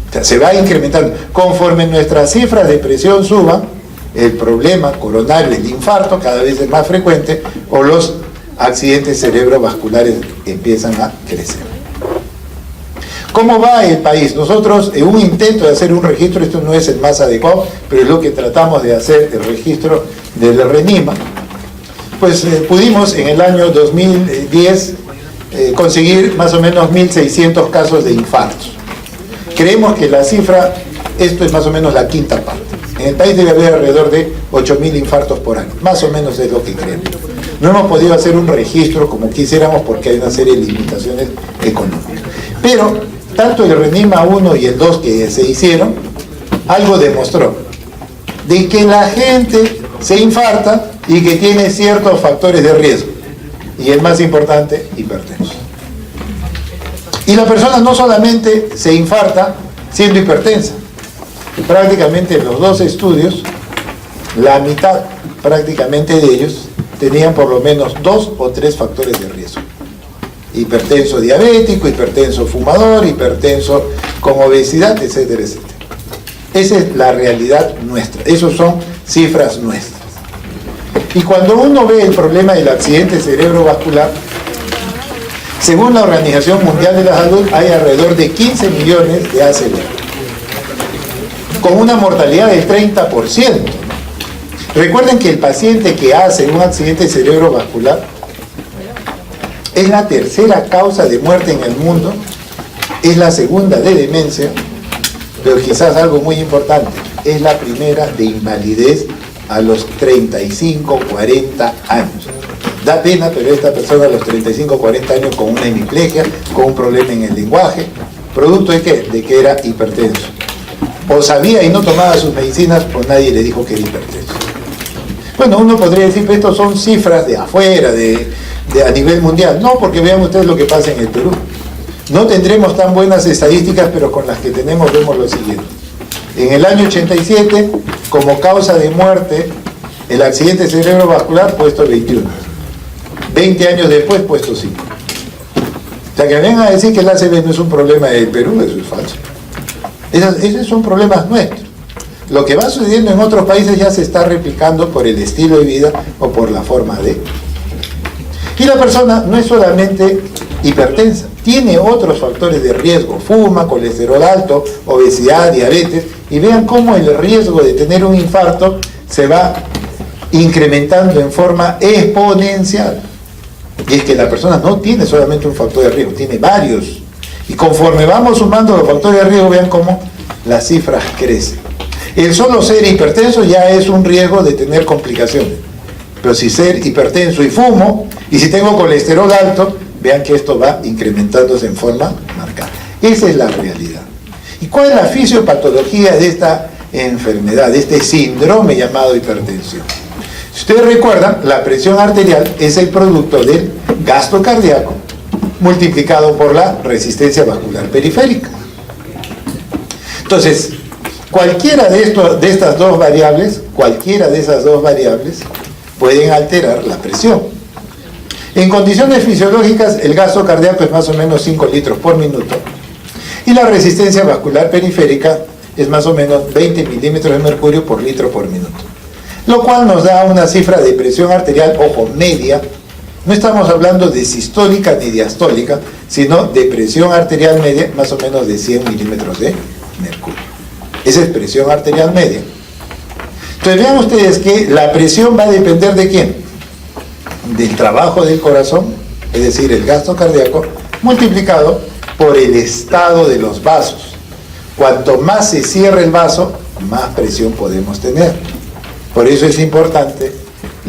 O sea, se va incrementando. Conforme nuestras cifras de presión suban, el problema coronario, el infarto, cada vez es más frecuente, o los accidentes cerebrovasculares empiezan a crecer. ¿Cómo va el país? Nosotros, en un intento de hacer un registro, esto no es el más adecuado, pero es lo que tratamos de hacer, el registro del RENIMA, pues pudimos en el año 2010 conseguir más o menos 1.600 casos de infartos. Creemos que la cifra, esto es más o menos la quinta parte. En el país debe haber alrededor de 8.000 infartos por año, más o menos es lo que creemos. No hemos podido hacer un registro como quisiéramos porque hay una serie de limitaciones económicas. Pero tanto el RENIMA 1 y el 2 que se hicieron, algo demostró, de que la gente se infarta y que tiene ciertos factores de riesgo. Y el más importante, hipertenso. Y la persona no solamente se infarta siendo hipertensa, prácticamente en los dos estudios, la mitad prácticamente de ellos tenían por lo menos 2 o 3 factores de riesgo. Hipertenso diabético, hipertenso fumador, hipertenso con obesidad, etcétera, etcétera. Esa es la realidad nuestra, esas son cifras nuestras. Y cuando uno ve el problema del accidente cerebrovascular, según la Organización Mundial de la Salud, hay alrededor de 15 millones de ACV, con una mortalidad del 30%. Recuerden que el paciente que hace un accidente cerebrovascular es la tercera causa de muerte en el mundo, es la segunda de demencia, pero quizás algo muy importante, es la primera de invalidez a los 35, 40 años. Da pena, pero esta persona a los 35, 40 años con una hemiplegia, con un problema en el lenguaje, ¿producto de qué? De que era hipertenso. O sabía y no tomaba sus medicinas, o nadie le dijo que era hipertenso. Bueno, uno podría decir que estos son cifras de afuera, a nivel mundial. No, porque vean ustedes lo que pasa en el Perú. No tendremos tan buenas estadísticas, pero con las que tenemos vemos lo siguiente. En el año 87, como causa de muerte, el accidente cerebrovascular, puesto 21. 20 años después, puesto 5. O sea, que vengan a decir que el ACV no es un problema del Perú, eso es falso. Esos son problemas nuestros. Lo que va sucediendo en otros países ya se está replicando por el estilo de vida o por la forma de. Y la persona no es solamente hipertensa, tiene otros factores de riesgo, fuma, colesterol alto, obesidad, diabetes, y vean cómo el riesgo de tener un infarto se va incrementando en forma exponencial. Y es que la persona no tiene solamente un factor de riesgo, tiene varios. Y conforme vamos sumando los factores de riesgo, vean cómo las cifras crecen. El solo ser hipertenso ya es un riesgo de tener complicaciones. Pero si ser hipertenso y fumo, y si tengo colesterol alto, vean que esto va incrementándose en forma marcada. Esa es la realidad. ¿Y cuál es la fisiopatología de esta enfermedad, de este síndrome llamado hipertensión? Si ustedes recuerdan, la presión arterial es el producto del gasto cardíaco multiplicado por la resistencia vascular periférica. Entonces, cualquiera de esas dos variables pueden alterar la presión. En condiciones fisiológicas, el gasto cardíaco es más o menos 5 litros por minuto y la resistencia vascular periférica es más o menos 20 milímetros de mercurio por litro por minuto. Lo cual nos da una cifra de presión arterial, ojo, media. No estamos hablando de sistólica ni diastólica, sino de presión arterial media, más o menos de 100 milímetros de mercurio. Esa es presión arterial media. Entonces vean ustedes que la presión va a depender ¿de quién? Del trabajo del corazón, es decir, el gasto cardíaco, multiplicado por el estado de los vasos. Cuanto más se cierra el vaso, más presión podemos tener. Por eso es importante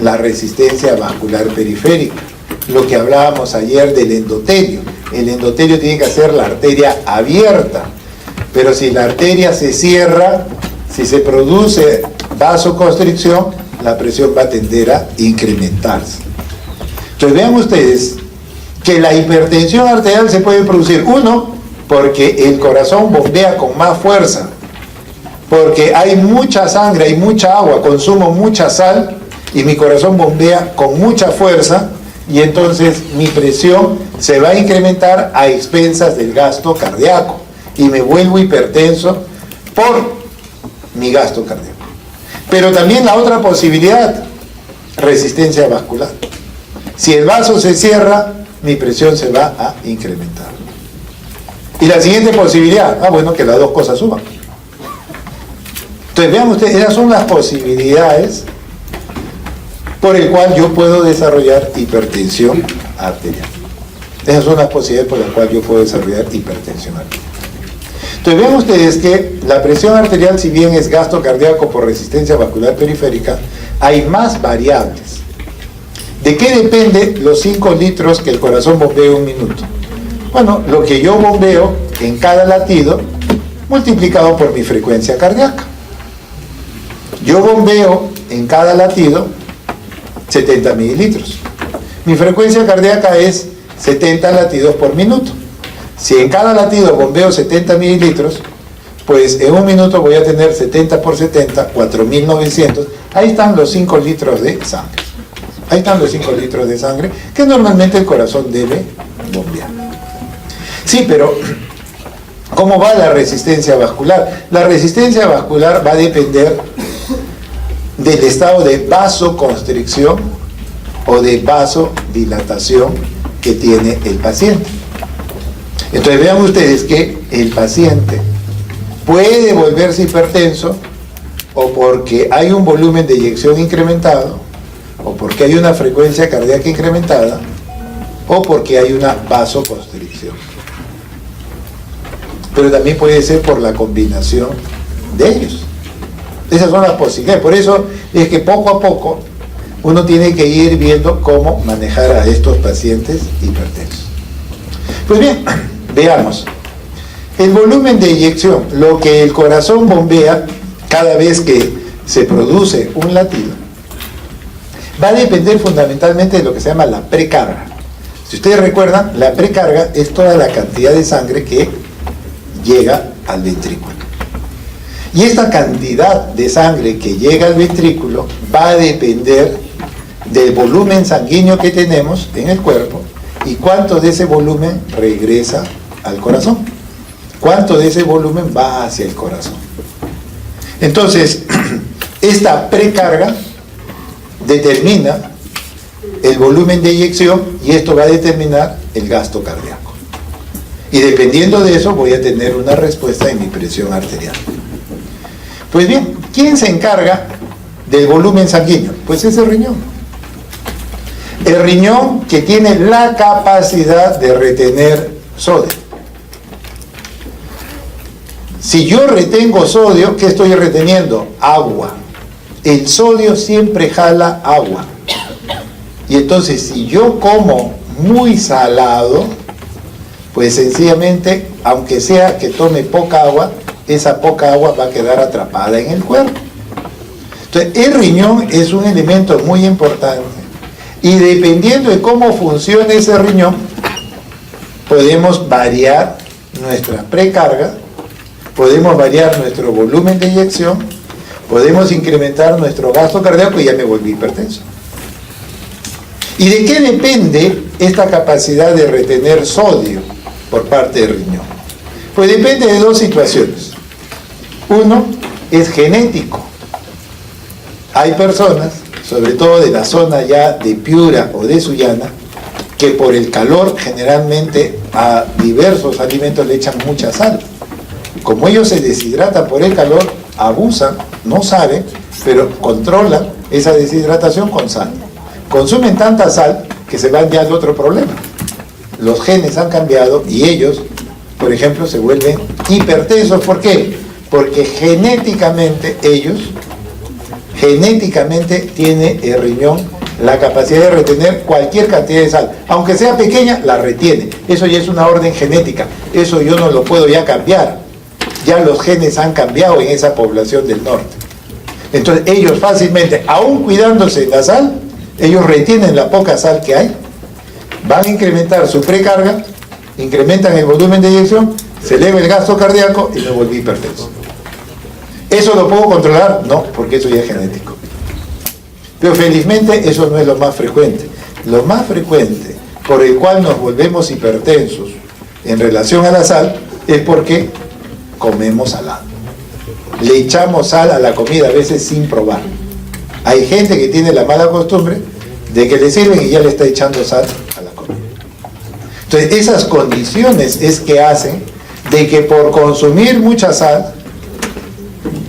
la resistencia vascular periférica. Lo que hablábamos ayer del endotelio. El endotelio tiene que ser la arteria abierta. Pero si la arteria se cierra, si se produce vasoconstricción, la presión va a tender a incrementarse. Entonces vean ustedes que la hipertensión arterial se puede producir, uno, porque el corazón bombea con más fuerza, porque hay mucha sangre, hay mucha agua, consumo mucha sal y mi corazón bombea con mucha fuerza y entonces mi presión se va a incrementar a expensas del gasto cardíaco y me vuelvo hipertenso por mi gasto cardíaco. Pero también la otra posibilidad, resistencia vascular. Si el vaso se cierra, mi presión se va a incrementar. Y la siguiente posibilidad, bueno, que las dos cosas suban. Entonces vean ustedes, esas son las posibilidades por el cual yo puedo desarrollar hipertensión arterial. Esas son las posibilidades por las cuales yo puedo desarrollar hipertensión arterial. Entonces vean ustedes que la presión arterial, si bien es gasto cardíaco por resistencia vascular periférica, hay más variables. ¿De qué depende los 5 litros que el corazón bombea un minuto? Bueno, lo que yo bombeo en cada latido multiplicado por mi frecuencia cardíaca. Yo bombeo en cada latido 70 mililitros. Mi frecuencia cardíaca es 70 latidos por minuto. Si en cada latido bombeo 70 mililitros, pues en un minuto voy a tener 70 por 70, 4.900. Ahí están los 5 litros de sangre. Ahí están los 5 litros de sangre que normalmente el corazón debe bombear. Sí, pero ¿cómo va la resistencia vascular? La resistencia vascular va a depender del estado de vasoconstricción o de vasodilatación que tiene el paciente. Entonces vean ustedes que el paciente puede volverse hipertenso o porque hay un volumen de eyección incrementado, o porque hay una frecuencia cardíaca incrementada, o porque hay una vasoconstricción. Pero también puede ser por la combinación de ellos. Esas son las posibilidades. Por eso es que poco a poco uno tiene que ir viendo cómo manejar a estos pacientes hipertensos. Pues bien, veamos. El volumen de eyección, lo que el corazón bombea cada vez que se produce un latido, va a depender fundamentalmente de lo que se llama la precarga. Si ustedes recuerdan, la precarga es toda la cantidad de sangre que llega al ventrículo. Y esta cantidad de sangre que llega al ventrículo va a depender del volumen sanguíneo que tenemos en el cuerpo y cuánto de ese volumen regresa al corazón. Cuánto de ese volumen va hacia el corazón. Entonces, esta precarga determina el volumen de eyección y esto va a determinar el gasto cardíaco. Y dependiendo de eso voy a tener una respuesta en mi presión arterial. Pues bien, ¿quién se encarga del volumen sanguíneo? Pues es el riñón. El riñón que tiene la capacidad de retener sodio. Si yo retengo sodio, ¿qué estoy reteniendo? Agua. El sodio siempre jala agua. Y entonces, si yo como muy salado, pues sencillamente, aunque sea que tome poca agua, esa poca agua va a quedar atrapada en el cuerpo. Entonces, el riñón es un elemento muy importante. Y dependiendo de cómo funcione ese riñón, podemos variar nuestra precarga, podemos variar nuestro volumen de eyección, podemos incrementar nuestro gasto cardíaco y ya me volví hipertenso. ¿Y de qué depende esta capacidad de retener sodio por parte del riñón? Pues depende de dos situaciones. Uno es genético. Hay personas, sobre todo de la zona ya de Piura o de Sullana, que por el calor generalmente a diversos alimentos le echan mucha sal. Como ellos se deshidratan por el calor, abusan, no saben, pero controlan esa deshidratación con sal. Consumen tanta sal que se van ya al otro problema. Los genes han cambiado y ellos, por ejemplo, se vuelven hipertensos. ¿Por qué? Porque genéticamente ellos, tiene el riñón la capacidad de retener cualquier cantidad de sal. Aunque sea pequeña, la retiene. Eso ya es una orden genética. Eso yo no lo puedo ya cambiar. Ya los genes han cambiado en esa población del norte. Entonces ellos fácilmente, aún cuidándose la sal, ellos retienen la poca sal que hay, van a incrementar su precarga, incrementan el volumen de eyección, se eleva el gasto cardíaco y me volví hipertenso. ¿Eso lo puedo controlar? No, porque eso ya es genético. Pero felizmente eso no es lo más frecuente. Lo más frecuente por el cual nos volvemos hipertensos en relación a la sal es porque comemos salado. Le echamos sal a la comida a veces sin probar. Hay gente que tiene la mala costumbre de que le sirven y ya le está echando sal a la comida. Entonces esas condiciones es que hacen de que por consumir mucha sal,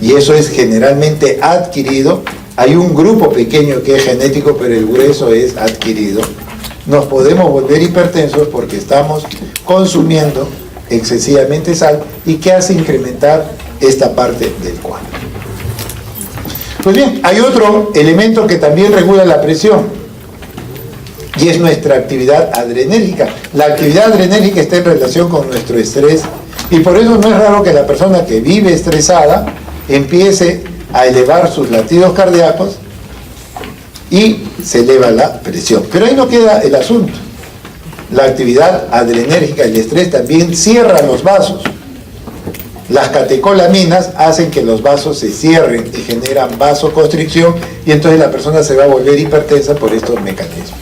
y eso es generalmente adquirido, hay un grupo pequeño que es genético pero el grueso es adquirido, nos podemos volver hipertensos porque estamos consumiendo excesivamente sal y que hace incrementar esta parte del cuadro. Pues bien, hay otro elemento que también regula la presión y es nuestra actividad adrenérgica. La actividad adrenérgica está en relación con nuestro estrés y por eso no es raro que la persona que vive estresada empiece a elevar sus latidos cardíacos y se eleva la presión. Pero ahí no queda el asunto. La actividad adrenérgica, el estrés también cierra los vasos. Las catecolaminas hacen que los vasos se cierren y generan vasoconstricción, y entonces la persona se va a volver hipertensa por estos mecanismos.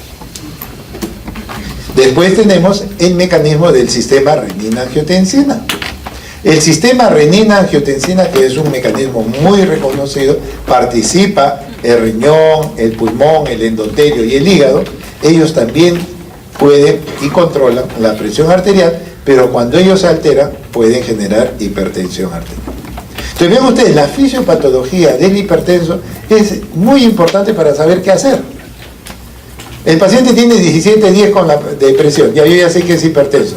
Después tenemos el mecanismo del sistema renina-angiotensina. El sistema renina-angiotensina, que es un mecanismo muy reconocido, participa el riñón, el pulmón, el endotelio y el hígado. Ellos también pueden y controlan la presión arterial, pero cuando ellos se alteran pueden generar hipertensión arterial. Entonces vean ustedes, la fisiopatología del hipertenso es muy importante para saber qué hacer. El paciente tiene 17-10 con la depresión, ya yo ya sé que es hipertenso,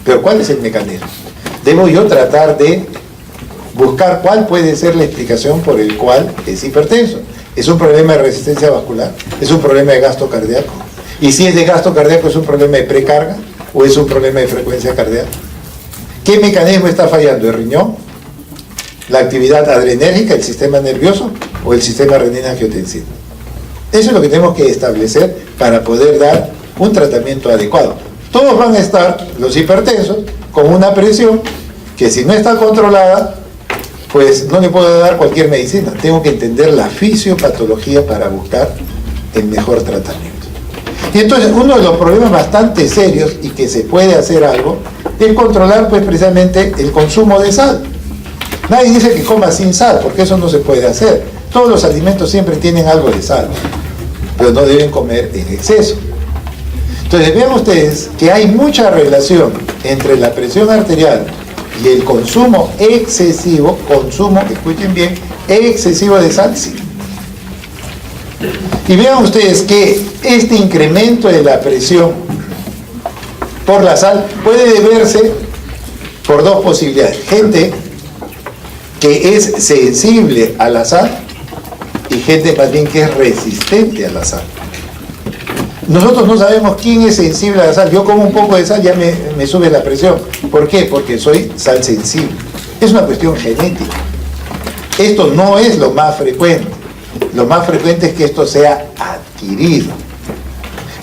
pero ¿cuál es el mecanismo? Debo yo tratar de buscar cuál puede ser la explicación por el cual es hipertenso. ¿Es un problema de resistencia vascular? ¿Es un problema de gasto cardíaco? Y si es de gasto cardíaco, ¿es un problema de precarga o es un problema de frecuencia cardíaca? ¿Qué mecanismo está fallando? ¿El riñón? ¿La actividad adrenérgica, el sistema nervioso o el sistema renina-angiotensina? Eso es lo que tenemos que establecer para poder dar un tratamiento adecuado. Todos van a estar, los hipertensos, con una presión que si no está controlada, pues no le puedo dar cualquier medicina. Tengo que entender la fisiopatología para buscar el mejor tratamiento. Y entonces uno de los problemas bastante serios y que se puede hacer algo es controlar pues precisamente el consumo de sal. Nadie dice que coma sin sal, porque eso no se puede hacer. Todos los alimentos siempre tienen algo de sal, pero no deben comer en exceso. Entonces vean ustedes que hay mucha relación entre la presión arterial y el consumo excesivo, escuchen bien, excesivo de sal, sí. Y vean ustedes que este incremento de la presión por la sal puede deberse por dos posibilidades. Gente que es sensible a la sal y gente más bien que es resistente a la sal. Nosotros no sabemos quién es sensible a la sal. Yo como un poco de sal ya me sube la presión. ¿Por qué? Porque soy sal sensible. Es una cuestión genética. Esto no es lo más frecuente. Lo más frecuente es que esto sea adquirido.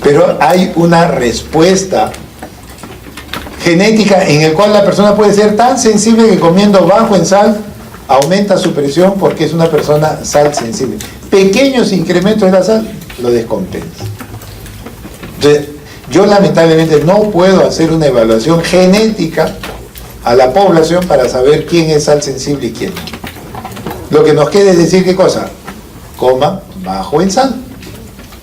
Pero hay una respuesta genética en el cual la persona puede ser tan sensible que comiendo bajo en sal aumenta su presión porque es una persona sal sensible. Pequeños incrementos de la sal lo descompensa. Entonces, yo lamentablemente no puedo hacer una evaluación genética a la población para saber quién es sal sensible y quién no. Lo que nos queda es decir, ¿qué cosa? Coman bajo en sal.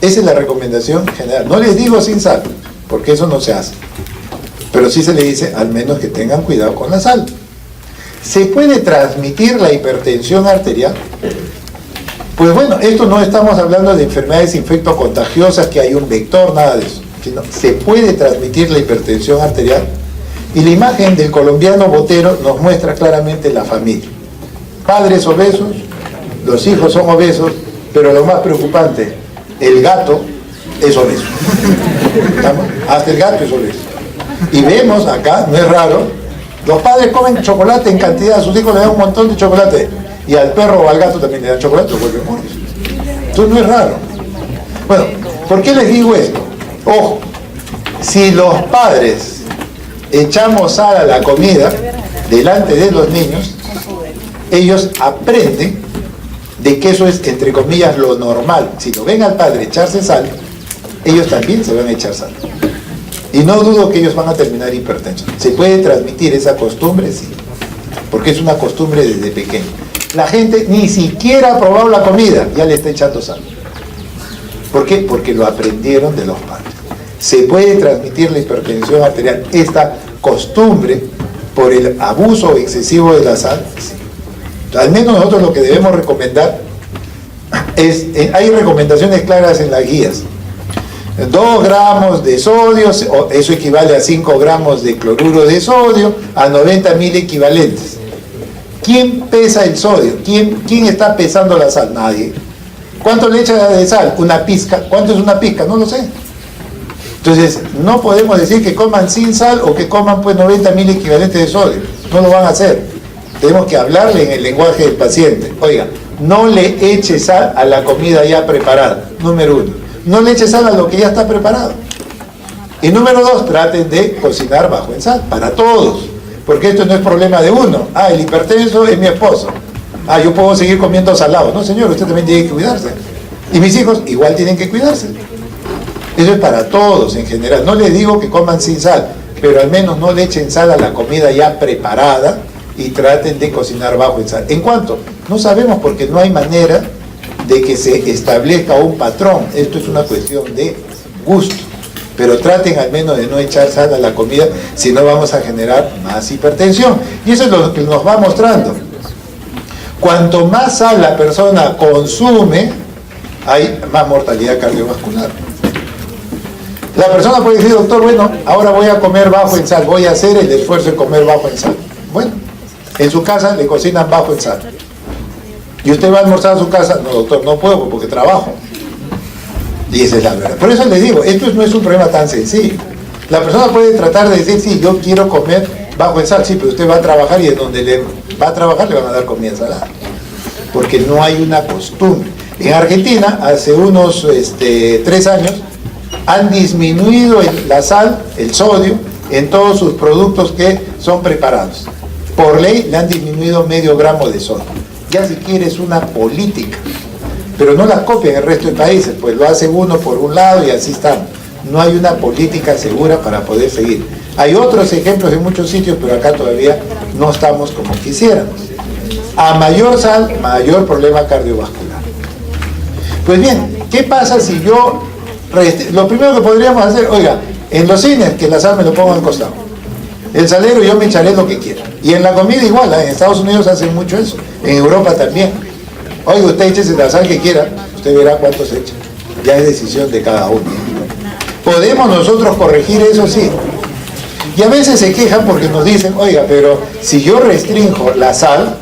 Esa es la recomendación general. No les digo sin sal, porque eso no se hace. Pero sí se le dice al menos que tengan cuidado con la sal. ¿Se puede transmitir la hipertensión arterial? Pues bueno, esto no estamos hablando de enfermedades infectocontagiosas, que hay un vector, nada de eso. Sino se puede transmitir la hipertensión arterial. Y la imagen del colombiano Botero nos muestra claramente la familia. Padres obesos, los hijos son obesos, pero lo más preocupante, el gato es obeso. ¿Estamos? Hasta el gato es obeso. Y vemos acá, no es raro, los padres comen chocolate en cantidad, a sus hijos le dan un montón de chocolate, y al perro o al gato también le dan chocolate, lo vuelven monos. Entonces no es raro. Bueno, ¿por qué les digo esto? Ojo, si los padres echamos sal a la comida delante de los niños, ellos aprenden de que eso es, entre comillas, lo normal. Si lo ven al padre echarse sal, ellos también se van a echar sal. Y no dudo que ellos van a terminar hipertensos. ¿Se puede transmitir esa costumbre? Sí. Porque es una costumbre desde pequeño. La gente ni siquiera ha probado la comida, ya le está echando sal. ¿Por qué? Porque lo aprendieron de los padres. ¿Se puede transmitir la hipertensión arterial, esta costumbre, por el abuso excesivo de la sal? Sí. Al menos nosotros lo que debemos recomendar es, hay recomendaciones claras en las guías. 2 gramos de sodio, eso equivale a 5 gramos de cloruro de sodio, a 90.000 equivalentes. ¿Quién pesa el sodio? ¿Quién está pesando la sal? Nadie. ¿Cuánto le echa de sal? Una pizca. ¿Cuánto es una pizca? No lo sé. Entonces, no podemos decir que coman sin sal o que coman pues 90.000 equivalentes de sodio. No lo van a hacer. Tenemos que hablarle en el lenguaje del paciente. Oiga, no le eche sal a la comida ya preparada. Número 1. No le eche sal a lo que ya está preparado. Y número 2, traten de cocinar bajo en sal, para todos. porque esto no es problema de uno. El hipertenso es mi esposo. Yo puedo seguir comiendo salado. No, señor, usted también tiene que cuidarse. Y mis hijos igual tienen que cuidarse. Eso es para todos en general. No les digo que coman sin sal, pero al menos no le echen sal a la comida ya preparada y traten de cocinar bajo en sal. ¿En cuánto? No sabemos, porque no hay manera de que se establezca un patrón. Esto es una cuestión de gusto. Pero traten al menos de no echar sal a la comida, si no vamos a generar más hipertensión. Y eso es lo que nos va mostrando. Cuanto más sal la persona consume, hay más mortalidad cardiovascular. La persona puede decir, doctor, bueno, ahora voy a comer bajo en sal, voy a hacer el esfuerzo de comer bajo en sal. Bueno, en su casa le cocinan bajo en sal. ¿Y usted va a almorzar a su casa? No, doctor, no puedo porque trabajo. Y esa es la verdad. Por eso les digo, esto no es un problema tan sencillo. La persona puede tratar de decir, sí, yo quiero comer bajo en sal, sí, pero usted va a trabajar y en donde le va a trabajar le van a dar comida salada. Porque no hay una costumbre. En Argentina, hace unos 3 años, han disminuido la sal, el sodio, en todos sus productos que son preparados. Por ley le han disminuido medio gramo de sodio. Ya si quieres una política. Pero no la copian el resto de países, pues lo hace uno por un lado y así estamos. No hay una política segura para poder seguir. Hay otros ejemplos en muchos sitios, pero acá todavía no estamos como quisiéramos. A mayor sal, mayor problema cardiovascular. Pues bien, ¿qué pasa si yo... Lo primero que podríamos hacer, oiga, en los cines, que la sal me lo pongo al costado. El salero yo me echaré lo que quiera. Y en la comida igual, en Estados Unidos hacen mucho eso, en Europa también. Oiga, usted échese la sal que quiera, usted verá cuánto se echa. Ya es decisión de cada uno. ¿Podemos nosotros corregir eso? Sí. Y a veces se quejan porque nos dicen, oiga, pero si yo restringo la sal,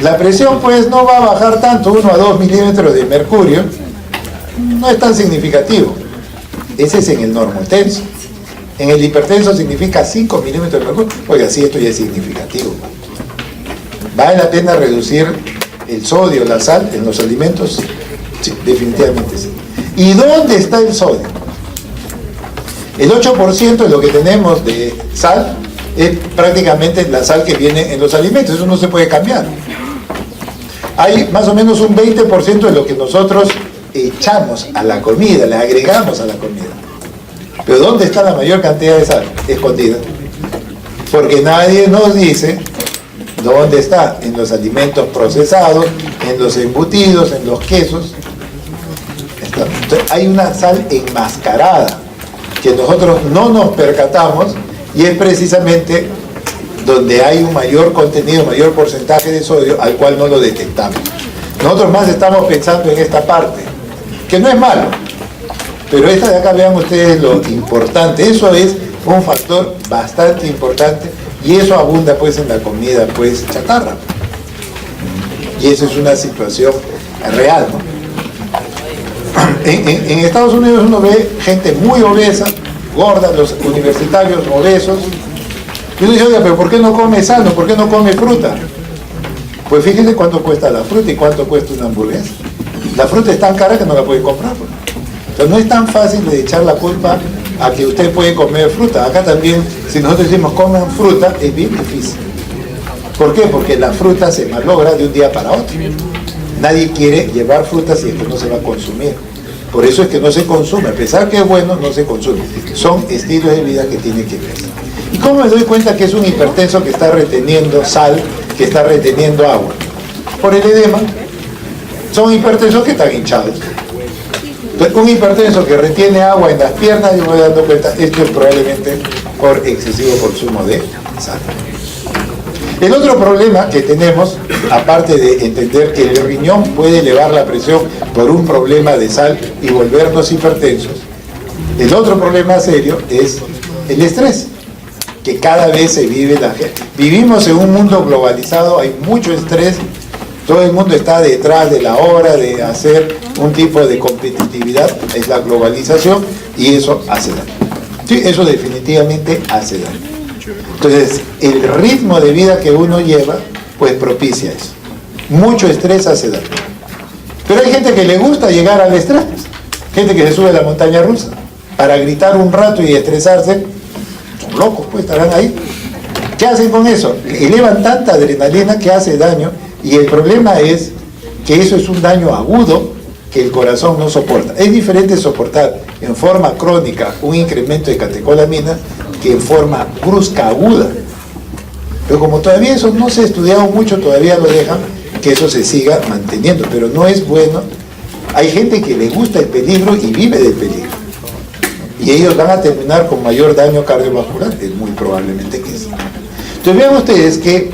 la presión pues no va a bajar tanto, 1 a 2 milímetros de mercurio, no es tan significativo. Ese es en el normotenso. En el hipertenso significa 5 milímetros de mercurio. Oiga, sí, esto ya es significativo. ¿Vale la pena reducir el sodio, la sal en los alimentos? Sí, definitivamente sí. ¿Y dónde está el sodio? El 8% de lo que tenemos de sal es prácticamente la sal que viene en los alimentos. Eso no se puede cambiar. Hay más o menos un 20% de lo que nosotros echamos a la comida, le agregamos a la comida. Pero ¿dónde está la mayor cantidad de sal? Escondida. Porque nadie nos dice dónde está. En los alimentos procesados, en los embutidos, en los quesos. Entonces, hay una sal enmascarada que nosotros no nos percatamos, y es precisamente donde hay un mayor contenido, mayor porcentaje de sodio, al cual no lo detectamos. Nosotros más estamos pensando en esta parte, que no es malo, pero esta de acá, vean ustedes lo importante. Eso es un factor bastante importante, y eso abunda pues en la comida pues chatarra, y eso es una situación real, ¿no? En Estados Unidos uno ve gente muy obesa, gorda, los universitarios obesos, y uno dice, oiga, pero ¿por qué no come sano? ¿Por qué no come fruta? Pues fíjense cuánto cuesta la fruta y cuánto cuesta una hamburguesa. La fruta es tan cara que no la puede comprar, pues. Entonces no es tan fácil de echar la culpa a que usted puede comer fruta. Acá también, si nosotros decimos coman fruta, es bien difícil. ¿Por qué? Porque la fruta se malogra de un día para otro. Nadie quiere llevar fruta si es que no se va a consumir. Por eso es que no se consume. A pesar que es bueno, no se consume. Son estilos de vida que tienen que ver. ¿Y cómo me doy cuenta que es un hipertenso que está reteniendo sal, que está reteniendo agua? Por el edema. Son hipertensos que están hinchados. Entonces, un hipertenso que retiene agua en las piernas, yo me voy dando cuenta, esto es probablemente por excesivo consumo de sal. El otro problema que tenemos, aparte de entender que el riñón puede elevar la presión por un problema de sal y volvernos hipertensos, el otro problema serio es el estrés, que cada vez se vive la gente. Vivimos en un mundo globalizado, hay mucho estrés, todo el mundo está detrás de la hora de hacer un tipo de competitividad, es la globalización, y eso hace daño. Sí, eso definitivamente hace daño. Entonces, el ritmo de vida que uno lleva, pues propicia eso. Mucho estrés hace daño. Pero hay gente que le gusta llegar al estrés. Gente que se sube a la montaña rusa para gritar un rato y estresarse. Son locos, pues estarán ahí. ¿Qué hacen con eso? Elevan tanta adrenalina que hace daño, y el problema es que eso es un daño agudo que el corazón no soporta. Es diferente soportar en forma crónica un incremento de catecolamina que en forma brusca aguda. Pero como todavía eso no se ha estudiado mucho, todavía lo dejan que eso se siga manteniendo, pero no es bueno. Hay gente que le gusta el peligro y vive del peligro, y ellos van a terminar con mayor daño cardiovascular, es muy probablemente que sí. Entonces vean ustedes que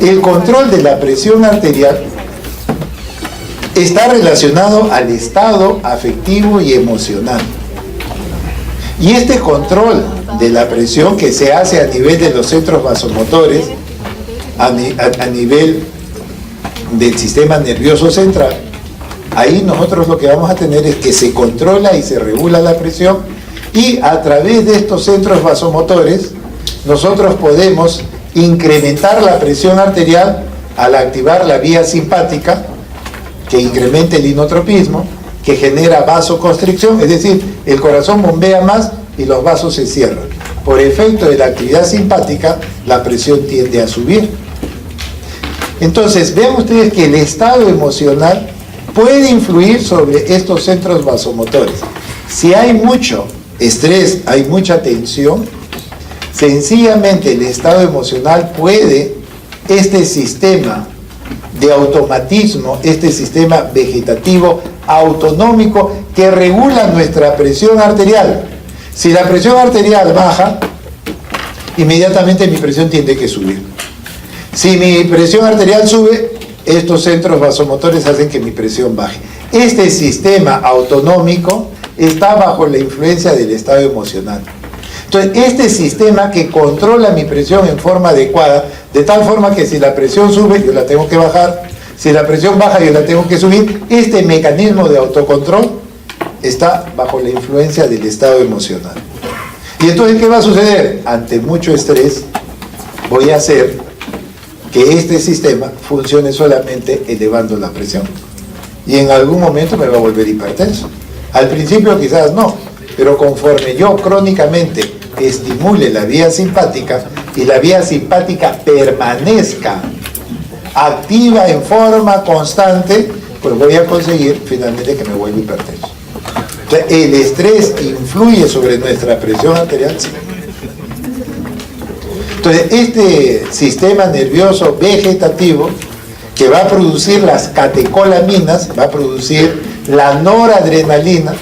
el control de la presión arterial está relacionado al estado afectivo y emocional. Y este control de la presión que se hace a nivel de los centros vasomotores, a nivel del sistema nervioso central, ahí nosotros lo que vamos a tener es que se controla y se regula la presión, y a través de estos centros vasomotores nosotros podemos incrementar la presión arterial al activar la vía simpática, que incrementa el inotropismo, que genera vasoconstricción, es decir, el corazón bombea más y los vasos se cierran. Por efecto de la actividad simpática, la presión tiende a subir. Entonces, vean ustedes que el estado emocional puede influir sobre estos centros vasomotores. Si hay mucho estrés, hay mucha tensión, sencillamente el estado emocional puede, este sistema de automatismo, este sistema vegetativo autonómico que regula nuestra presión arterial. Si la presión arterial baja, inmediatamente mi presión tiene que subir. Si mi presión arterial sube, estos centros vasomotores hacen que mi presión baje. Este sistema autonómico está bajo la influencia del estado emocional. Entonces, este sistema que controla mi presión en forma adecuada, de tal forma que si la presión sube, yo la tengo que bajar, si la presión baja, yo la tengo que subir, este mecanismo de autocontrol está bajo la influencia del estado emocional. Y entonces, ¿qué va a suceder? Ante mucho estrés, voy a hacer que este sistema funcione solamente elevando la presión. Y en algún momento me va a volver hipertenso. Al principio quizás no, pero conforme yo crónicamente estimule la vía simpática y la vía simpática permanezca activa en forma constante, pues voy a conseguir finalmente que me vuelva hipertenso. O sea, el estrés influye sobre nuestra presión arterial. Sí. Entonces, este sistema nervioso vegetativo que va a producir las catecolaminas, va a producir la noradrenalina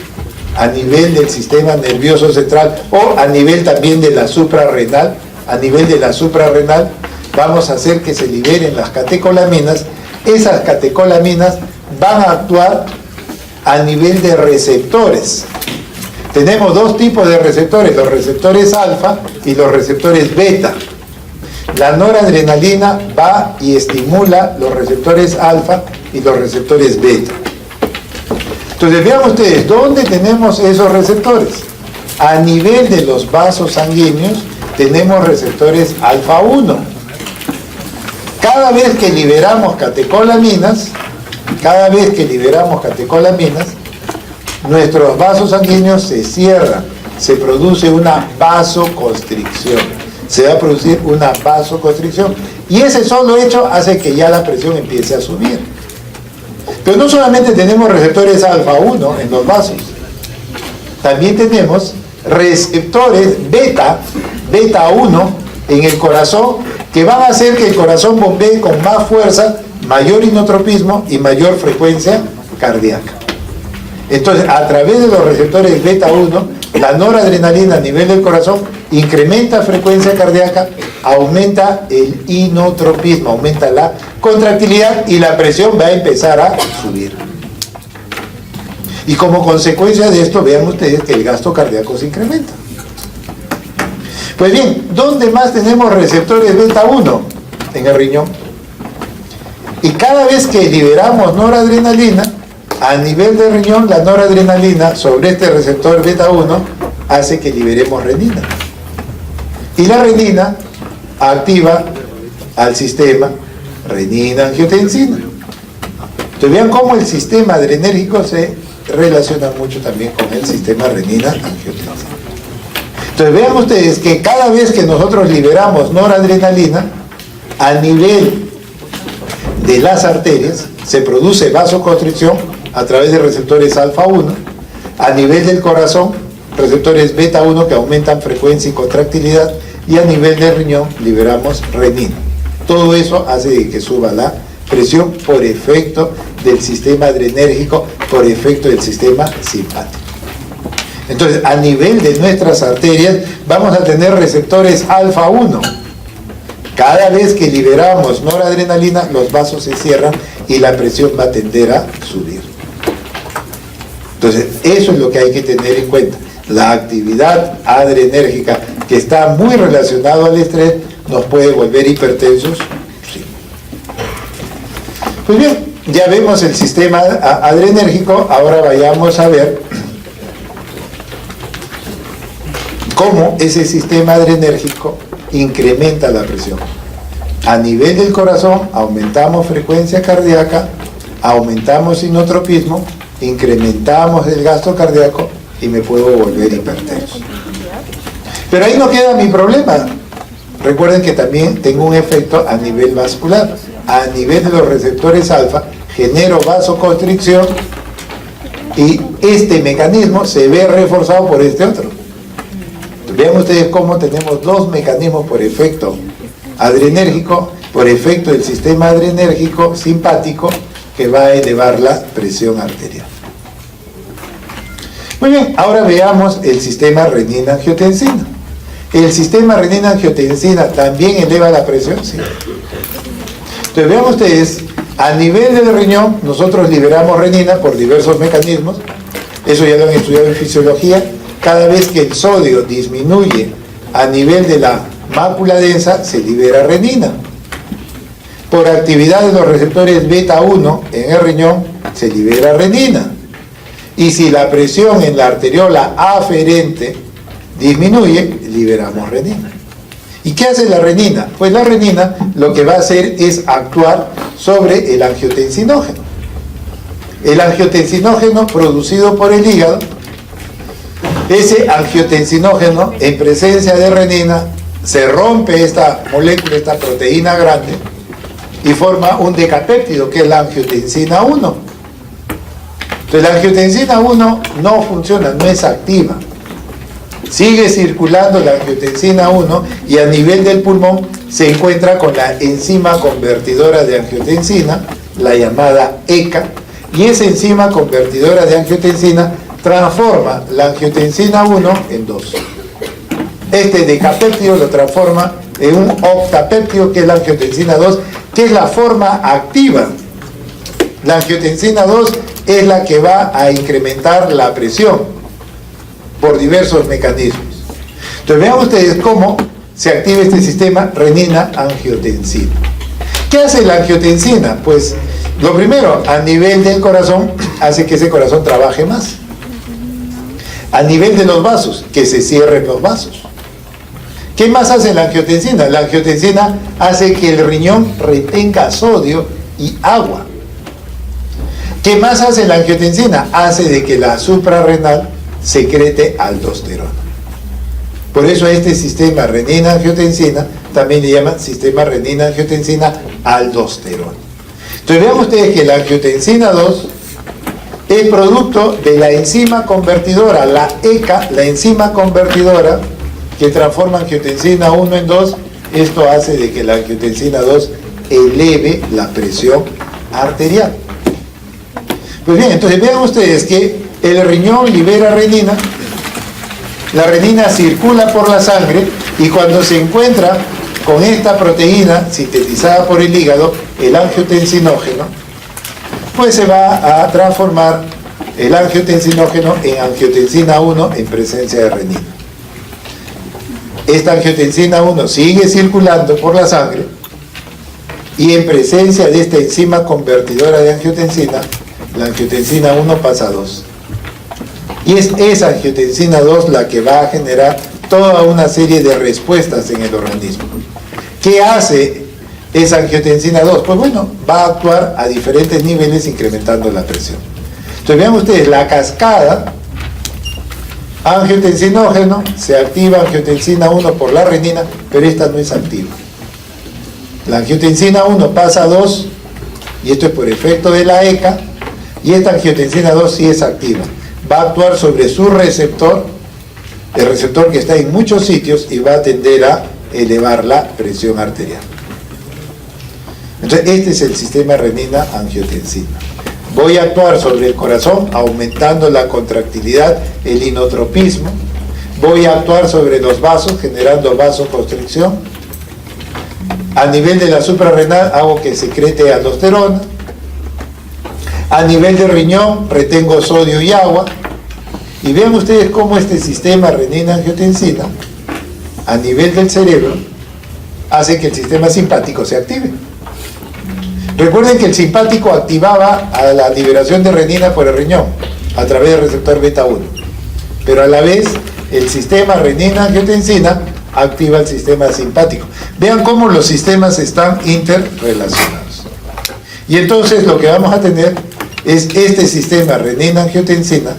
a nivel del sistema nervioso central o a nivel también de la suprarrenal. A nivel de la suprarrenal vamos a hacer que se liberen las catecolaminas. Esas catecolaminas van a actuar a nivel de receptores. Tenemos dos tipos de receptores, los receptores alfa y los receptores beta. La noradrenalina va y estimula los receptores alfa y los receptores beta. Entonces vean ustedes, ¿dónde tenemos esos receptores? A nivel de los vasos sanguíneos tenemos receptores alfa 1. Cada vez que liberamos catecolaminas, nuestros vasos sanguíneos se cierran, se produce una vasoconstricción. Se va a producir una vasoconstricción. Y ese solo hecho hace que ya la presión empiece a subir. Pero no solamente tenemos receptores alfa 1 en los vasos, también tenemos receptores beta 1 en el corazón, que van a hacer que el corazón bombee con más fuerza, mayor inotropismo y mayor frecuencia cardíaca. Entonces, a través de los receptores beta 1, la noradrenalina a nivel del corazón incrementa frecuencia cardíaca, aumenta el inotropismo, aumenta la contractilidad y la presión va a empezar a subir. Y como consecuencia de esto, vean ustedes que el gasto cardíaco se incrementa. Pues bien, ¿dónde más tenemos receptores beta 1? En el riñón. Y cada vez que liberamos noradrenalina, a nivel del riñón, la noradrenalina sobre este receptor beta 1 hace que liberemos renina. Y la renina activa al sistema renina-angiotensina. Entonces vean cómo el sistema adrenérgico se relaciona mucho también con el sistema renina-angiotensina. Entonces vean ustedes que cada vez que nosotros liberamos noradrenalina, a nivel de las arterias se produce vasoconstricción a través de receptores alfa 1, a nivel del corazón, receptores beta 1 que aumentan frecuencia y contractilidad, y a nivel del riñón liberamos renina. Todo eso hace que suba la presión por efecto del sistema adrenérgico, por efecto del sistema simpático. Entonces, a nivel de nuestras arterias vamos a tener receptores alfa 1. Cada vez que liberamos noradrenalina, los vasos se cierran y la presión va a tender a subir. Entonces, eso es lo que hay que tener en cuenta. La actividad adrenérgica, que está muy relacionado al estrés, nos puede volver hipertensos. Sí. Pues bien, ya vemos el sistema adrenérgico. Ahora vayamos a ver cómo ese sistema adrenérgico incrementa la presión. A nivel del corazón aumentamos frecuencia cardíaca, aumentamos sinotropismo, incrementamos el gasto cardíaco y me puedo volver hipertenso. Pero ahí no queda mi problema. Recuerden que también tengo un efecto a nivel vascular. A nivel de los receptores alfa genero vasoconstricción y este mecanismo se ve reforzado por este otro. Vean ustedes cómo tenemos dos mecanismos por efecto adrenérgico, por efecto del sistema adrenérgico simpático, que va a elevar la presión arterial. Muy bien, ahora veamos el sistema renina-angiotensina. ¿El sistema renina-angiotensina también eleva la presión? Sí. Entonces vean ustedes, a nivel del riñón nosotros liberamos renina por diversos mecanismos. Eso ya lo han estudiado en fisiología. Cada vez que el sodio disminuye a nivel de la mácula densa, se libera renina. Por actividad de los receptores beta 1 en el riñón, se libera renina. Y si la presión en la arteriola aferente disminuye, liberamos renina. ¿Y qué hace la renina? Pues la renina lo que va a hacer es actuar sobre el angiotensinógeno. El angiotensinógeno producido por el hígado, ese angiotensinógeno en presencia de renina se rompe esta molécula, esta proteína grande, y forma un decapéptido que es la angiotensina 1. Entonces la angiotensina 1 no funciona, no es activa. Sigue circulando la angiotensina 1 y a nivel del pulmón se encuentra con la enzima convertidora de angiotensina, la llamada ECA, y esa enzima convertidora de angiotensina transforma la angiotensina 1 en 2. Este decapéptido lo transforma en un octapéptido, que es la angiotensina 2, que es la forma activa. La angiotensina 2 es la que va a incrementar la presión por diversos mecanismos. Entonces vean ustedes cómo se activa este sistema renina-angiotensina. ¿Qué hace la angiotensina? Pues lo primero, a nivel del corazón, hace que ese corazón trabaje más. A nivel de los vasos, que se cierren los vasos. ¿Qué más hace la angiotensina? La angiotensina hace que el riñón retenga sodio y agua. ¿Qué más hace la angiotensina? Hace de que la suprarrenal secrete aldosterona. Por eso a este sistema renina-angiotensina también le llaman sistema renina-angiotensina-aldosterona. Entonces vean ustedes que la angiotensina 2 es producto de la enzima convertidora, la ECA, la enzima convertidora que transforma angiotensina 1 en 2. Esto hace de que la angiotensina 2 eleve la presión arterial. Pues bien, entonces vean ustedes que el riñón libera renina, la renina circula por la sangre y cuando se encuentra con esta proteína sintetizada por el hígado, el angiotensinógeno, pues se va a transformar el angiotensinógeno en angiotensina 1 en presencia de renina. Esta angiotensina 1 sigue circulando por la sangre y en presencia de esta enzima convertidora de angiotensina, la angiotensina 1 pasa a 2. Y es esa angiotensina 2 la que va a generar toda una serie de respuestas en el organismo. ¿Qué hace esa angiotensina 2? Pues bueno, va a actuar a diferentes niveles incrementando la presión. Entonces vean ustedes, la cascada angiotensinógeno, se activa angiotensina 1 por la renina, pero esta no es activa. La angiotensina 1 pasa a 2, y esto es por efecto de la ECA, y esta angiotensina 2 sí es activa. Va a actuar sobre su receptor, el receptor que está en muchos sitios, y va a tender a elevar la presión arterial. Entonces, este es el sistema renina-angiotensina. Voy a actuar sobre el corazón, aumentando la contractilidad, el inotropismo. Voy a actuar sobre los vasos, generando vasoconstricción. A nivel de la suprarrenal, hago que secrete aldosterona. A nivel de riñón, retengo sodio y agua. Y vean ustedes cómo este sistema renina-angiotensina, a nivel del cerebro, hace que el sistema simpático se active. Recuerden que el simpático activaba a la liberación de renina por el riñón, a través del receptor beta 1. Pero a la vez, el sistema renina-angiotensina activa el sistema simpático. Vean cómo los sistemas están interrelacionados. Y entonces lo que vamos a tener es este sistema renina-angiotensina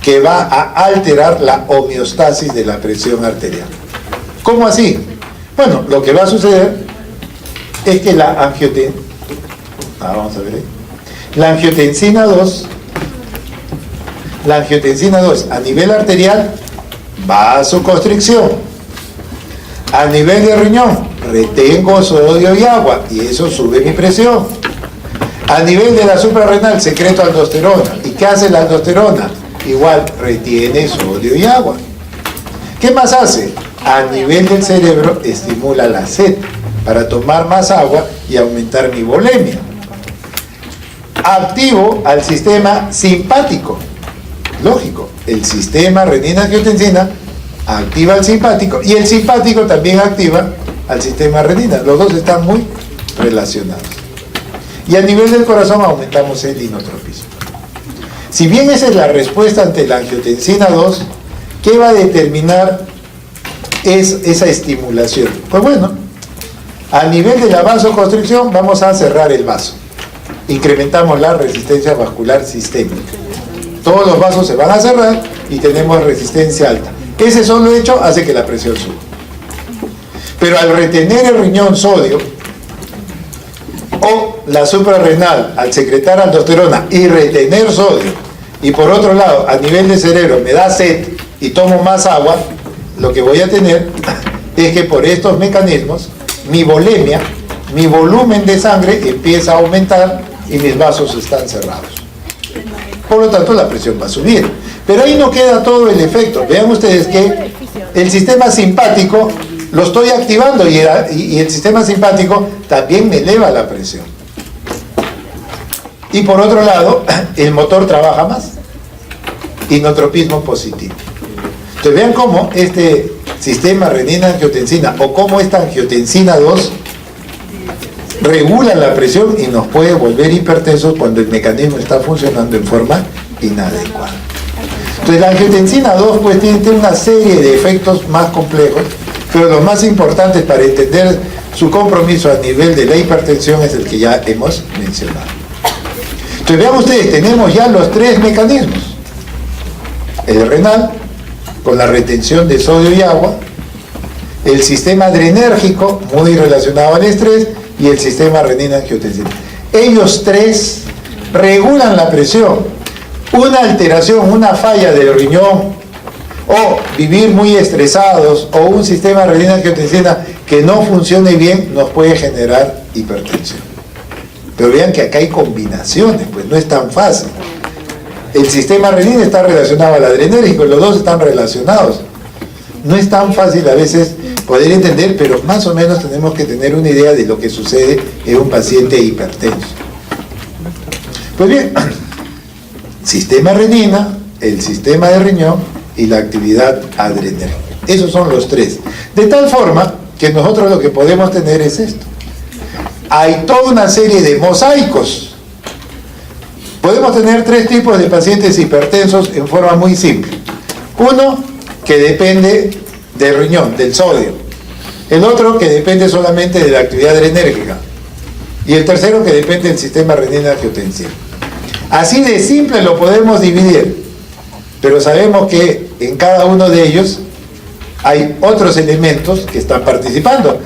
que va a alterar la homeostasis de la presión arterial. ¿Cómo así? Bueno, lo que va a suceder es que la angiotensina 2 a nivel arterial, vasoconstricción. A nivel de riñón, retengo sodio y agua, y eso sube mi presión. A nivel de la suprarrenal, secreto aldosterona. ¿Y qué hace la aldosterona? Igual, retiene sodio y agua. ¿Qué más hace? A nivel del cerebro, estimula la sed para tomar más agua y aumentar mi volemia. Activo al sistema simpático. Lógico, el sistema renina-angiotensina activa al simpático, y el simpático también activa al sistema renina. Los dos están muy relacionados. Y a nivel del corazón aumentamos el inotropismo. Si bien esa es la respuesta ante la angiotensina 2, ¿qué va a determinar esa estimulación? Pues bueno, a nivel de la vasoconstricción vamos a cerrar el vaso. Incrementamos la resistencia vascular sistémica. Todos los vasos se van a cerrar y tenemos resistencia alta. Ese solo hecho hace que la presión suba. Pero al retener el riñón sodio, o la suprarrenal al secretar aldosterona y retener sodio, y por otro lado a nivel de cerebro me da sed y tomo más agua, lo que voy a tener es que por estos mecanismos mi volemia, mi volumen de sangre empieza a aumentar y mis vasos están cerrados. Por lo tanto la presión va a subir. Pero ahí no queda todo el efecto. Vean ustedes que el sistema simpático lo estoy activando, y el sistema simpático también me eleva la presión. Y por otro lado, el motor trabaja más. Inotropismo positivo. Entonces vean cómo este sistema renina-angiotensina, o cómo esta angiotensina 2 regula la presión y nos puede volver hipertensos cuando el mecanismo está funcionando en forma inadecuada. Entonces la angiotensina 2 pues tiene una serie de efectos más complejos, pero los más importantes para entender su compromiso a nivel de la hipertensión es el que ya hemos mencionado. Entonces vean ustedes, tenemos ya los tres mecanismos. El renal, con la retención de sodio y agua, el sistema adrenérgico, muy relacionado al estrés, y el sistema renina-angiotensina. Ellos tres regulan la presión. Una alteración, una falla del riñón, o vivir muy estresados, o un sistema renina-angiotensina que no funcione bien, nos puede generar hipertensión. Pero vean que acá hay combinaciones, pues no es tan fácil. El sistema renina está relacionado al adrenérgico, los dos están relacionados. No es tan fácil a veces poder entender, pero más o menos tenemos que tener una idea de lo que sucede en un paciente hipertenso. Pues bien, sistema renina, el sistema de riñón y la actividad adrenérgica. Esos son los tres. De tal forma que nosotros lo que podemos tener es esto. Hay toda una serie de mosaicos. Podemos tener tres tipos de pacientes hipertensos en forma muy simple. Uno que depende del riñón, del sodio. El otro que depende solamente de la actividad adrenérgica. Y el tercero que depende del sistema renina-angiotensina. Así de simple lo podemos dividir. Pero sabemos que en cada uno de ellos hay otros elementos que están participando.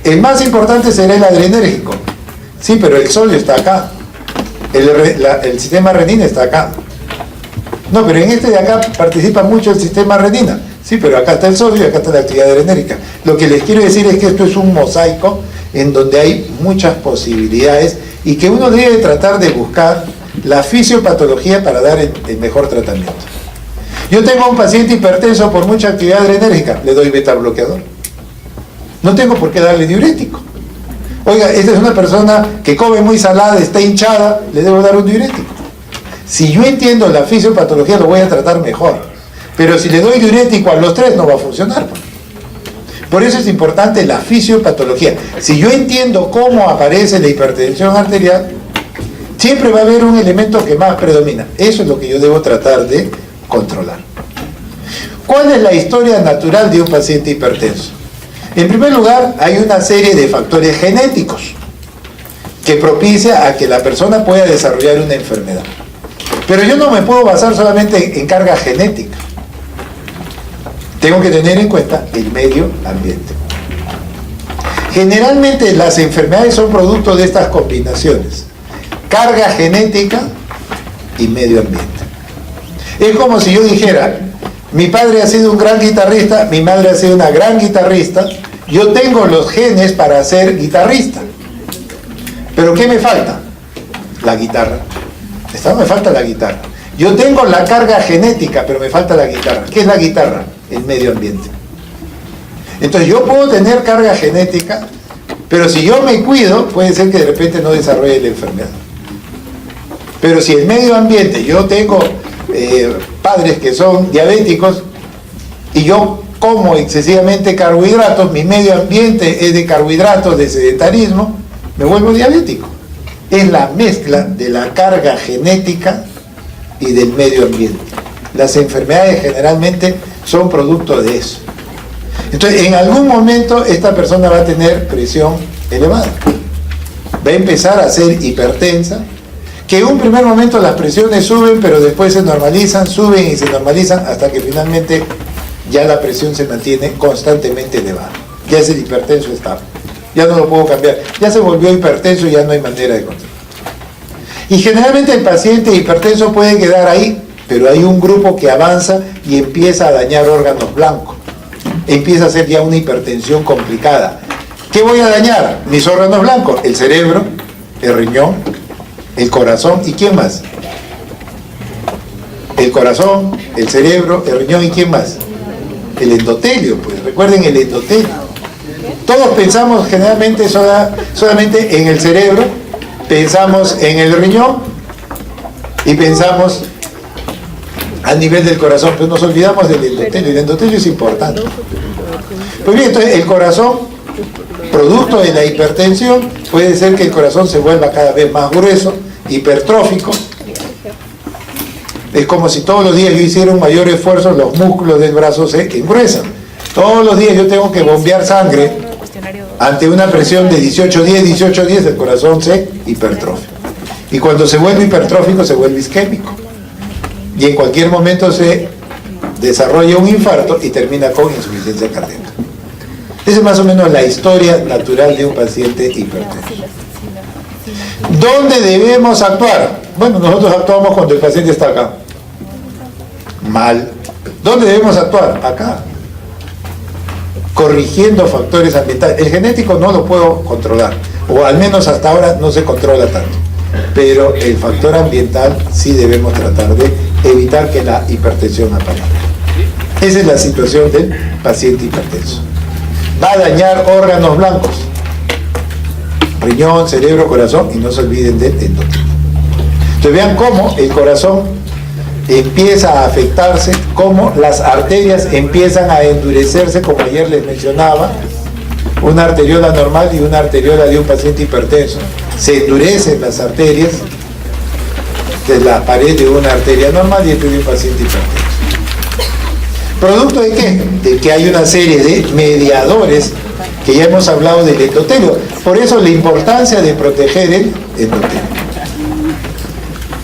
El más importante será el adrenérgico. Sí, pero el sodio está acá. El sistema renina está acá. No, pero en este de acá participa mucho el sistema renina. Sí, pero acá está el sodio y acá está la actividad adrenérgica. Lo que les quiero decir es que esto es un mosaico en donde hay muchas posibilidades y que uno debe tratar de buscar la fisiopatología para dar el mejor tratamiento. Yo tengo a un paciente hipertenso por mucha actividad adrenérgica, le doy beta bloqueador. No tengo por qué darle diurético. Oiga, esta es una persona que come muy salada, está hinchada, le debo dar un diurético. Si yo entiendo la fisiopatología, lo voy a tratar mejor. Pero si le doy diurético a los tres, no va a funcionar. Por eso es importante la fisiopatología. Si yo entiendo cómo aparece la hipertensión arterial, siempre va a haber un elemento que más predomina. Eso es lo que yo debo tratar de controlar. ¿Cuál es la historia natural de un paciente hipertenso? En primer lugar, hay una serie de factores genéticos que propicia a que la persona pueda desarrollar una enfermedad. Pero yo no me puedo basar solamente en carga genética. Tengo que tener en cuenta el medio ambiente. Generalmente las enfermedades son producto de estas combinaciones: carga genética y medio ambiente. Es como si yo dijera, mi padre ha sido un gran guitarrista, mi madre ha sido una gran guitarrista, yo tengo los genes para ser guitarrista. ¿Pero qué me falta? La guitarra. Me falta la guitarra. Yo tengo la carga genética, pero me falta la guitarra. ¿Qué es la guitarra? El medio ambiente. Entonces yo puedo tener carga genética, pero si yo me cuido, puede ser que de repente no desarrolle la enfermedad. Pero si el medio ambiente, yo tengo padres que son diabéticos y yo como excesivamente carbohidratos, mi medio ambiente es de carbohidratos, de sedentarismo, me vuelvo diabético. Es la mezcla de la carga genética y del medio ambiente. Las enfermedades generalmente son producto de eso. Entonces, en algún momento esta persona va a tener presión elevada. Va a empezar a ser hipertensa, que en un primer momento las presiones suben, pero después se normalizan, suben y se normalizan, hasta que finalmente ya la presión se mantiene constantemente elevada. Ya es el hipertenso estable. Ya no lo puedo cambiar. Ya se volvió hipertenso y ya no hay manera de controlar. Y generalmente el paciente hipertenso puede quedar ahí, pero hay un grupo que avanza y empieza a dañar órganos blancos. Empieza a ser ya una hipertensión complicada. ¿Qué voy a dañar? Mis órganos blancos: el cerebro, el riñón, el corazón, ¿y quién más? El corazón, el cerebro, el riñón, ¿y quién más? El endotelio, pues recuerden el endotelio. Todos pensamos generalmente solamente en el cerebro, pensamos en el riñón y pensamos a nivel del corazón, pero nos olvidamos del endotelio. El endotelio es importante. Pues bien, entonces el corazón, producto de la hipertensión, puede ser que el corazón se vuelva cada vez más grueso, hipertrófico. Es como si todos los días yo hiciera un mayor esfuerzo, los músculos del brazo se engruesan. Todos los días yo tengo que bombear sangre. Ante una presión de 18-10, el corazón se hipertrofia. Y cuando se vuelve hipertrófico, se vuelve isquémico. Y en cualquier momento se desarrolla un infarto y termina con insuficiencia cardíaca. Esa es más o menos la historia natural de un paciente hipertenso. ¿Dónde debemos actuar? Bueno, nosotros actuamos cuando el paciente está acá. Mal. ¿Dónde debemos actuar? Acá. Corrigiendo factores ambientales. El genético no lo puedo controlar, o al menos hasta ahora no se controla tanto. Pero el factor ambiental sí debemos tratar de evitar que la hipertensión aparezca. Esa es la situación del paciente hipertenso. Va a dañar órganos blancos: riñón, cerebro, corazón, y no se olviden del endotelio. Entonces vean cómo el corazón empieza a afectarse, cómo las arterias empiezan a endurecerse, como ayer les mencionaba, una arteriola normal y una arteriola de un paciente hipertenso. Se endurecen las arterias de la pared de una arteria normal y esta de un paciente hipertenso. ¿Producto de qué? De que hay una serie de mediadores que ya hemos hablado del endotelio. Por eso la importancia de proteger el endotelio.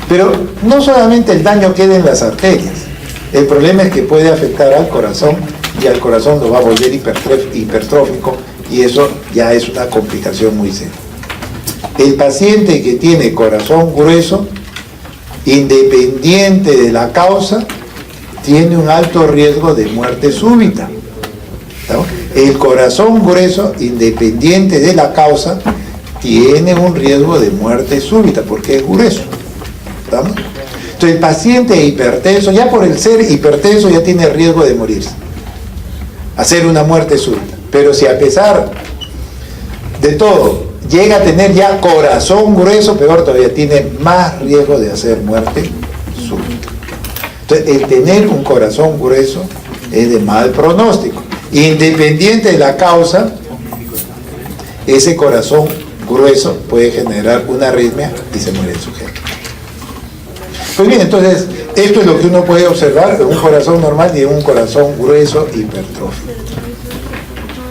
Pero no solamente el daño queda en las arterias. El problema es que puede afectar al corazón y al corazón lo va a volver hipertrófico y eso ya es una complicación muy seria. El paciente que tiene corazón grueso, independiente de la causa, tiene un alto riesgo de muerte súbita. ¿No? El corazón grueso, independiente de la causa, tiene un riesgo de muerte súbita porque es grueso. ¿Estamos? Entonces el paciente hipertenso, ya por el ser hipertenso ya tiene riesgo de morirse, hacer una muerte súbita. Pero si a pesar de todo llega a tener ya corazón grueso, peor todavía, tiene más riesgo de hacer muerte súbita. Entonces el tener un corazón grueso es de mal pronóstico. Independiente de la causa, ese corazón grueso puede generar una arritmia y se muere el sujeto. Pues bien, entonces, esto es lo que uno puede observar en un corazón normal y en un corazón grueso hipertrófico.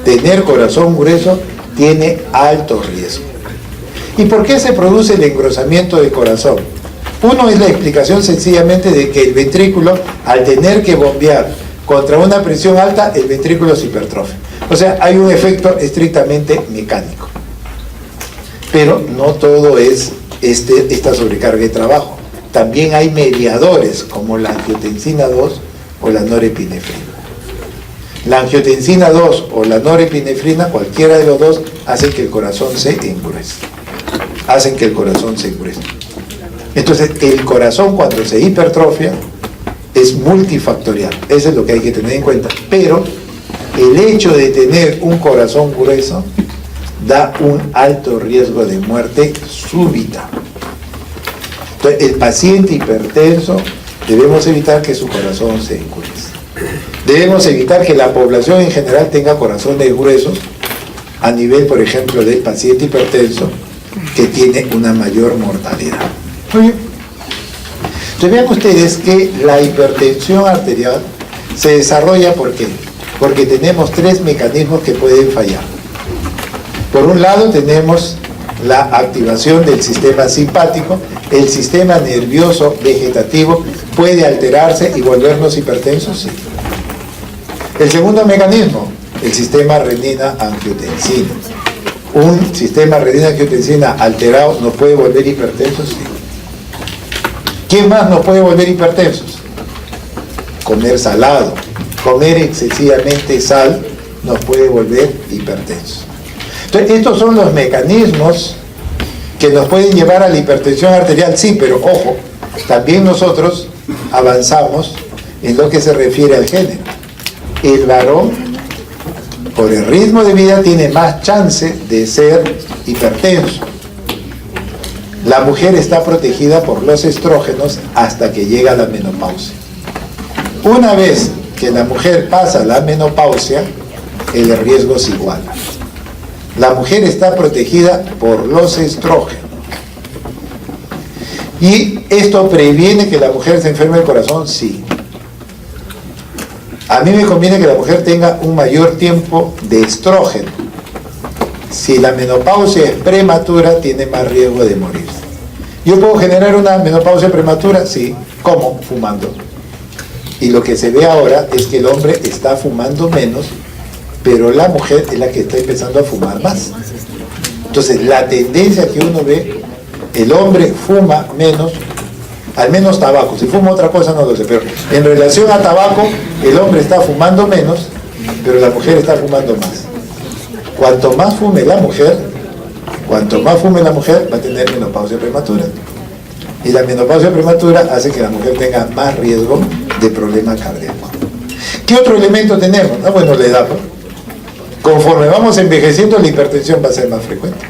Tener corazón grueso tiene alto riesgo. ¿Y por qué se produce el engrosamiento del corazón? Uno es la explicación sencillamente de que el ventrículo, al tener que bombear contra una presión alta, el ventrículo se hipertrofia. O sea, hay un efecto estrictamente mecánico. Pero no todo es esta sobrecarga de trabajo. También hay mediadores como la angiotensina 2 o la norepinefrina. La angiotensina 2 o la norepinefrina, cualquiera de los dos, hacen que el corazón se engruese. Hacen que el corazón se engruese. Entonces, el corazón cuando se hipertrofia es multifactorial. Eso es lo que hay que tener en cuenta. Pero el hecho de tener un corazón grueso da un alto riesgo de muerte súbita. Entonces, el paciente hipertenso, debemos evitar que su corazón se engruese. Debemos evitar que la población en general tenga corazones gruesos a nivel, por ejemplo, del paciente hipertenso que tiene una mayor mortalidad. Muy bien. Entonces vean ustedes que la hipertensión arterial se desarrolla ¿por qué? Porque tenemos tres mecanismos que pueden fallar. Por un lado tenemos la activación del sistema simpático. El sistema nervioso vegetativo puede alterarse y volvernos hipertensos, sí. El segundo mecanismo, el sistema renina-angiotensina. Un sistema renina-angiotensina alterado nos puede volver hipertensos, sí. ¿Quién más nos puede volver hipertensos? Comer salado, comer excesivamente sal nos puede volver hipertensos. Entonces, estos son los mecanismos que nos pueden llevar a la hipertensión arterial, sí, pero ojo, también nosotros avanzamos en lo que se refiere al género. El varón, por el ritmo de vida, tiene más chance de ser hipertenso. La mujer está protegida por los estrógenos hasta que llega la menopausia. Una vez que la mujer pasa la menopausia, el riesgo se iguala. La mujer está protegida por los estrógenos. ¿Y esto previene que la mujer se enferme del corazón? Sí. A mí me conviene que la mujer tenga un mayor tiempo de estrógeno. Si la menopausia es prematura, tiene más riesgo de morirse. ¿Yo puedo generar una menopausia prematura? Sí. ¿Cómo? Fumando. Y lo que se ve ahora es que el hombre está fumando menos, pero la mujer es la que está empezando a fumar más. Entonces, la tendencia que uno ve, el hombre fuma menos, al menos tabaco. Si fuma otra cosa no lo sé, pero en relación a tabaco, el hombre está fumando menos, pero la mujer está fumando más. Cuanto más fume la mujer, va a tener menopausia prematura. Y la menopausia prematura hace que la mujer tenga más riesgo de problema cardíaco. ¿Qué otro elemento tenemos? Ah, bueno, la edad. Conforme vamos envejeciendo, la hipertensión va a ser más frecuente.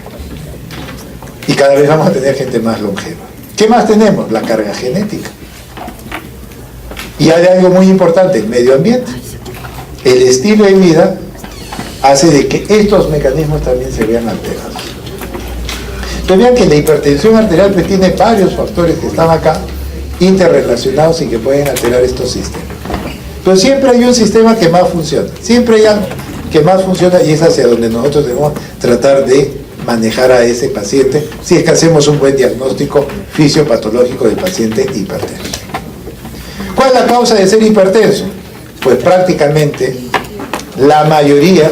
Y cada vez vamos a tener gente más longeva. ¿Qué más tenemos? La carga genética. Y hay algo muy importante, el medio ambiente. El estilo de vida hace de que estos mecanismos también se vean alterados. Entonces vean que la hipertensión arterial pues tiene varios factores que están acá interrelacionados y que pueden alterar estos sistemas. Pero siempre hay un sistema que más funciona. Siempre hay algo que más funciona y es hacia donde nosotros debemos tratar de manejar a ese paciente si es que hacemos un buen diagnóstico fisiopatológico del paciente hipertenso. ¿Cuál es la causa de ser hipertenso? Pues prácticamente la mayoría,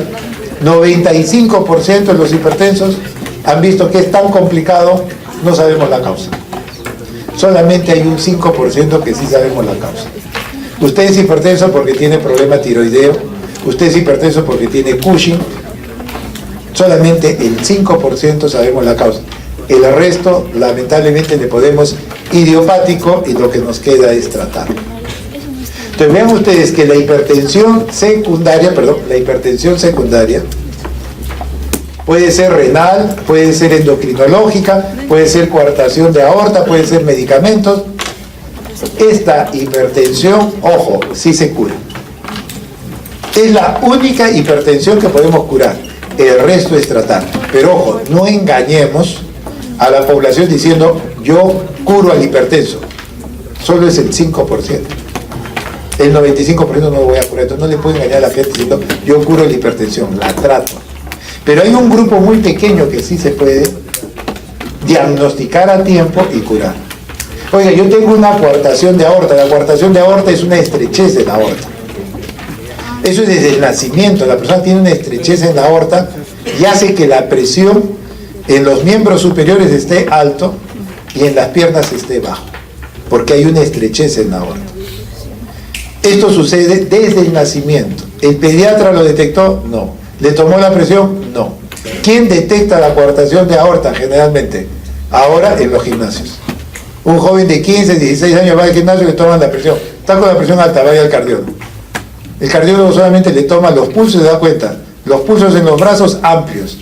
95% de los hipertensos han visto que es tan complicado, no sabemos la causa. Solamente hay un 5% que sí sabemos la causa. Usted es hipertenso porque tiene problema tiroideo, usted es hipertenso porque tiene Cushing, solamente el 5% sabemos la causa. El resto, lamentablemente, le podemos idiopático y lo que nos queda es tratarlo. Entonces vean ustedes que la hipertensión secundaria puede ser renal, puede ser endocrinológica, puede ser coartación de aorta, puede ser medicamentos. Esta hipertensión, ojo, sí se cura. Es la única hipertensión que podemos curar. El resto es tratar. Pero ojo, no engañemos a la población diciendo yo curo al hipertenso. Solo es el 5%. El 95% no lo voy a curar. Entonces no le puedo engañar a la gente diciendo yo curo la hipertensión, la trato. Pero hay un grupo muy pequeño que sí se puede diagnosticar a tiempo y curar. Oiga, yo tengo una coartación de aorta. La coartación de aorta es una estrechez de la aorta. Eso es desde el nacimiento. La persona tiene una estrechez en la aorta y hace que la presión en los miembros superiores esté alto y en las piernas esté bajo, porque hay una estrechez en la aorta. Esto sucede desde el nacimiento. ¿El pediatra lo detectó? No. ¿Le tomó la presión? No. ¿Quién detecta la coartación de aorta generalmente? Ahora en los gimnasios. Un joven de 15, 16 años va al gimnasio y le toman la presión. Está con la presión alta, vaya al cardiólogo. El cardiólogo solamente le toma los pulsos y se da cuenta. Los pulsos en los brazos amplios,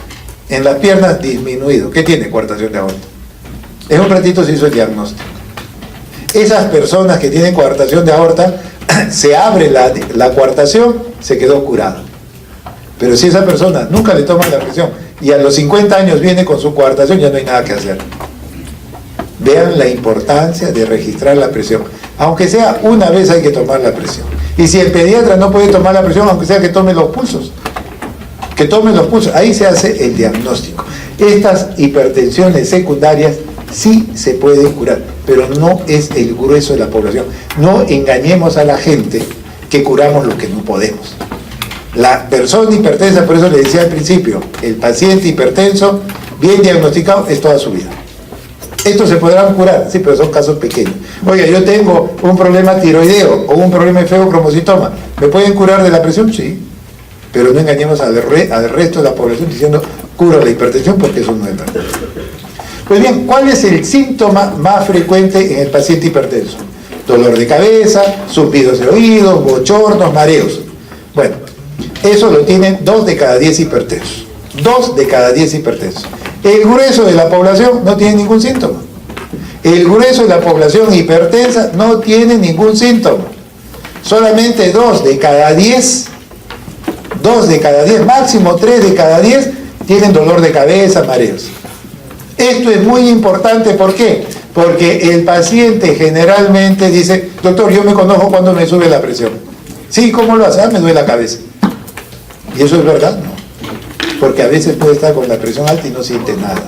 en las piernas disminuidos. ¿Qué tiene coartación de aorta? En un ratito se hizo el diagnóstico. Esas personas que tienen coartación de aorta, se abre la coartación, se quedó curado. Pero si esa persona nunca le toma la presión y a los 50 años viene con su coartación, ya no hay nada que hacer. Vean la importancia de registrar la presión. Aunque sea una vez hay que tomar la presión. Y si el pediatra no puede tomar la presión, aunque sea que tome los pulsos. Que tome los pulsos. Ahí se hace el diagnóstico. Estas hipertensiones secundarias sí se pueden curar, pero no es el grueso de la población. No engañemos a la gente que curamos lo que no podemos. La persona hipertensa, por eso le decía al principio, el paciente hipertenso bien diagnosticado es toda su vida. Estos se podrán curar, sí, pero son casos pequeños. Oiga, yo tengo un problema tiroideo o un problema de febocromocitoma, ¿me pueden curar de la presión? Sí, pero no engañemos al resto de la población diciendo curo la hipertensión, porque eso no es verdad. Pues bien, ¿cuál es el síntoma más frecuente en el paciente hipertenso? Dolor de cabeza, zumbidos de oídos, bochornos, mareos. Bueno, eso lo tienen 2 de cada 10 hipertensos. 2 de cada 10 hipertensos. El grueso de la población no tiene ningún síntoma. El grueso de la población hipertensa no tiene ningún síntoma. Solamente 2 de cada 10, máximo 3 de cada 10 tienen dolor de cabeza, mareos. Esto es muy importante, ¿por qué? Porque el paciente generalmente dice, doctor, yo me conozco cuando me sube la presión. Sí, ¿cómo lo hace? Me duele la cabeza. ¿Y eso es verdad? No. Porque a veces puede estar con la presión alta y no siente nada.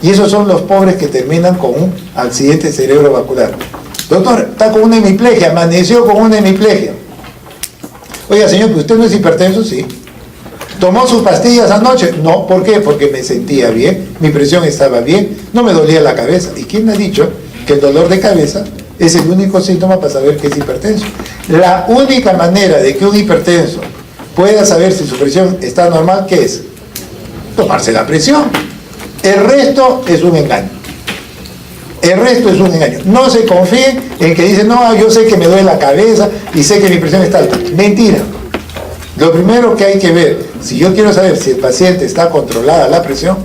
Y esos son los pobres que terminan con un accidente cerebrovascular. Doctor, está con una hemiplegia, amaneció con una hemiplegia. Oiga, señor, ¿usted no es hipertenso? Sí. ¿Tomó sus pastillas anoche? No, ¿por qué? Porque me sentía bien, mi presión estaba bien, no me dolía la cabeza. ¿Y quién me ha dicho que el dolor de cabeza es el único síntoma para saber que es hipertenso? La única manera de que un hipertenso pueda saber si su presión está normal, ¿qué es? Tomarse la presión. El resto es un engaño. El resto es un engaño. No se confíen en que dicen, no, yo sé que me duele la cabeza y sé que mi presión está alta. Mentira. Lo primero que hay que ver, si yo quiero saber si el paciente está controlada la presión,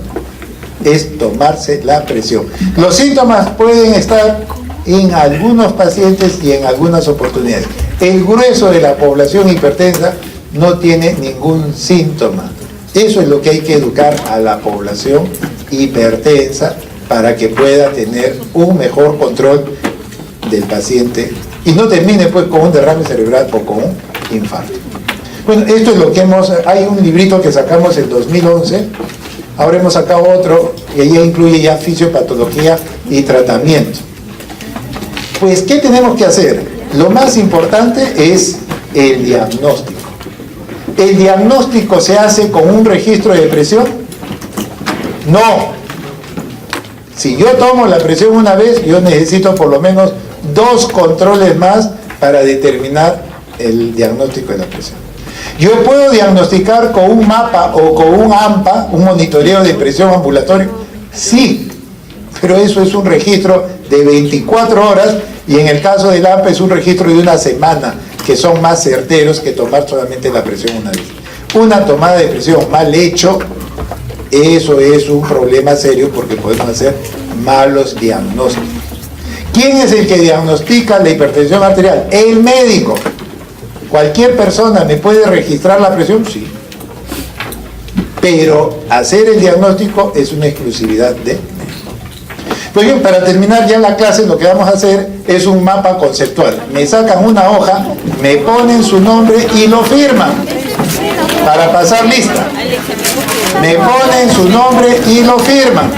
es tomarse la presión. Los síntomas pueden estar en algunos pacientes y en algunas oportunidades. El grueso de la población hipertensa no tiene ningún síntoma. Eso es lo que hay que educar a la población hipertensa para que pueda tener un mejor control del paciente y no termine pues con un derrame cerebral o con un infarto. Bueno, esto es lo que hay un librito que sacamos en 2011, ahora hemos sacado otro y ahí incluye ya fisiopatología y tratamiento. Pues, ¿qué tenemos que hacer? Lo más importante es el diagnóstico. ¿El diagnóstico se hace con un registro de presión? No. Si yo tomo la presión una vez, yo necesito por lo menos 2 controles más para determinar el diagnóstico de la presión. Yo puedo diagnosticar con un mapa o con un AMPA, un monitoreo de presión ambulatorio. Sí, pero eso es un registro de 24 horas y en el caso del AMPA es un registro de una semana, que son más certeros que tomar solamente la presión una vez. Una tomada de presión mal hecho, eso es un problema serio porque podemos hacer malos diagnósticos. ¿Quién es el que diagnostica la hipertensión arterial? El médico. ¿Cualquier persona me puede registrar la presión? Sí. Pero hacer el diagnóstico es una exclusividad de médico. Pues bien, para terminar ya la clase, lo que vamos a hacer es un mapa conceptual. Me sacan una hoja, me ponen su nombre y lo firman para pasar lista. Me ponen su nombre y lo firman.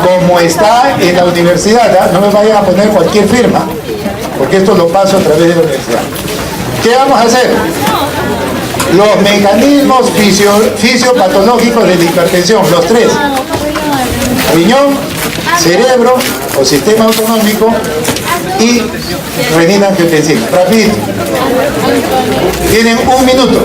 Como está en la universidad, ¿eh? No me vayan a poner cualquier firma, porque esto lo paso a través de la universidad. ¿Qué vamos a hacer? Los mecanismos fisiopatológicos de la hipertensión, los 3. Riñón, cerebro o sistema autonómico y renina-angiotensina. Rapidito. Tienen 1 minuto.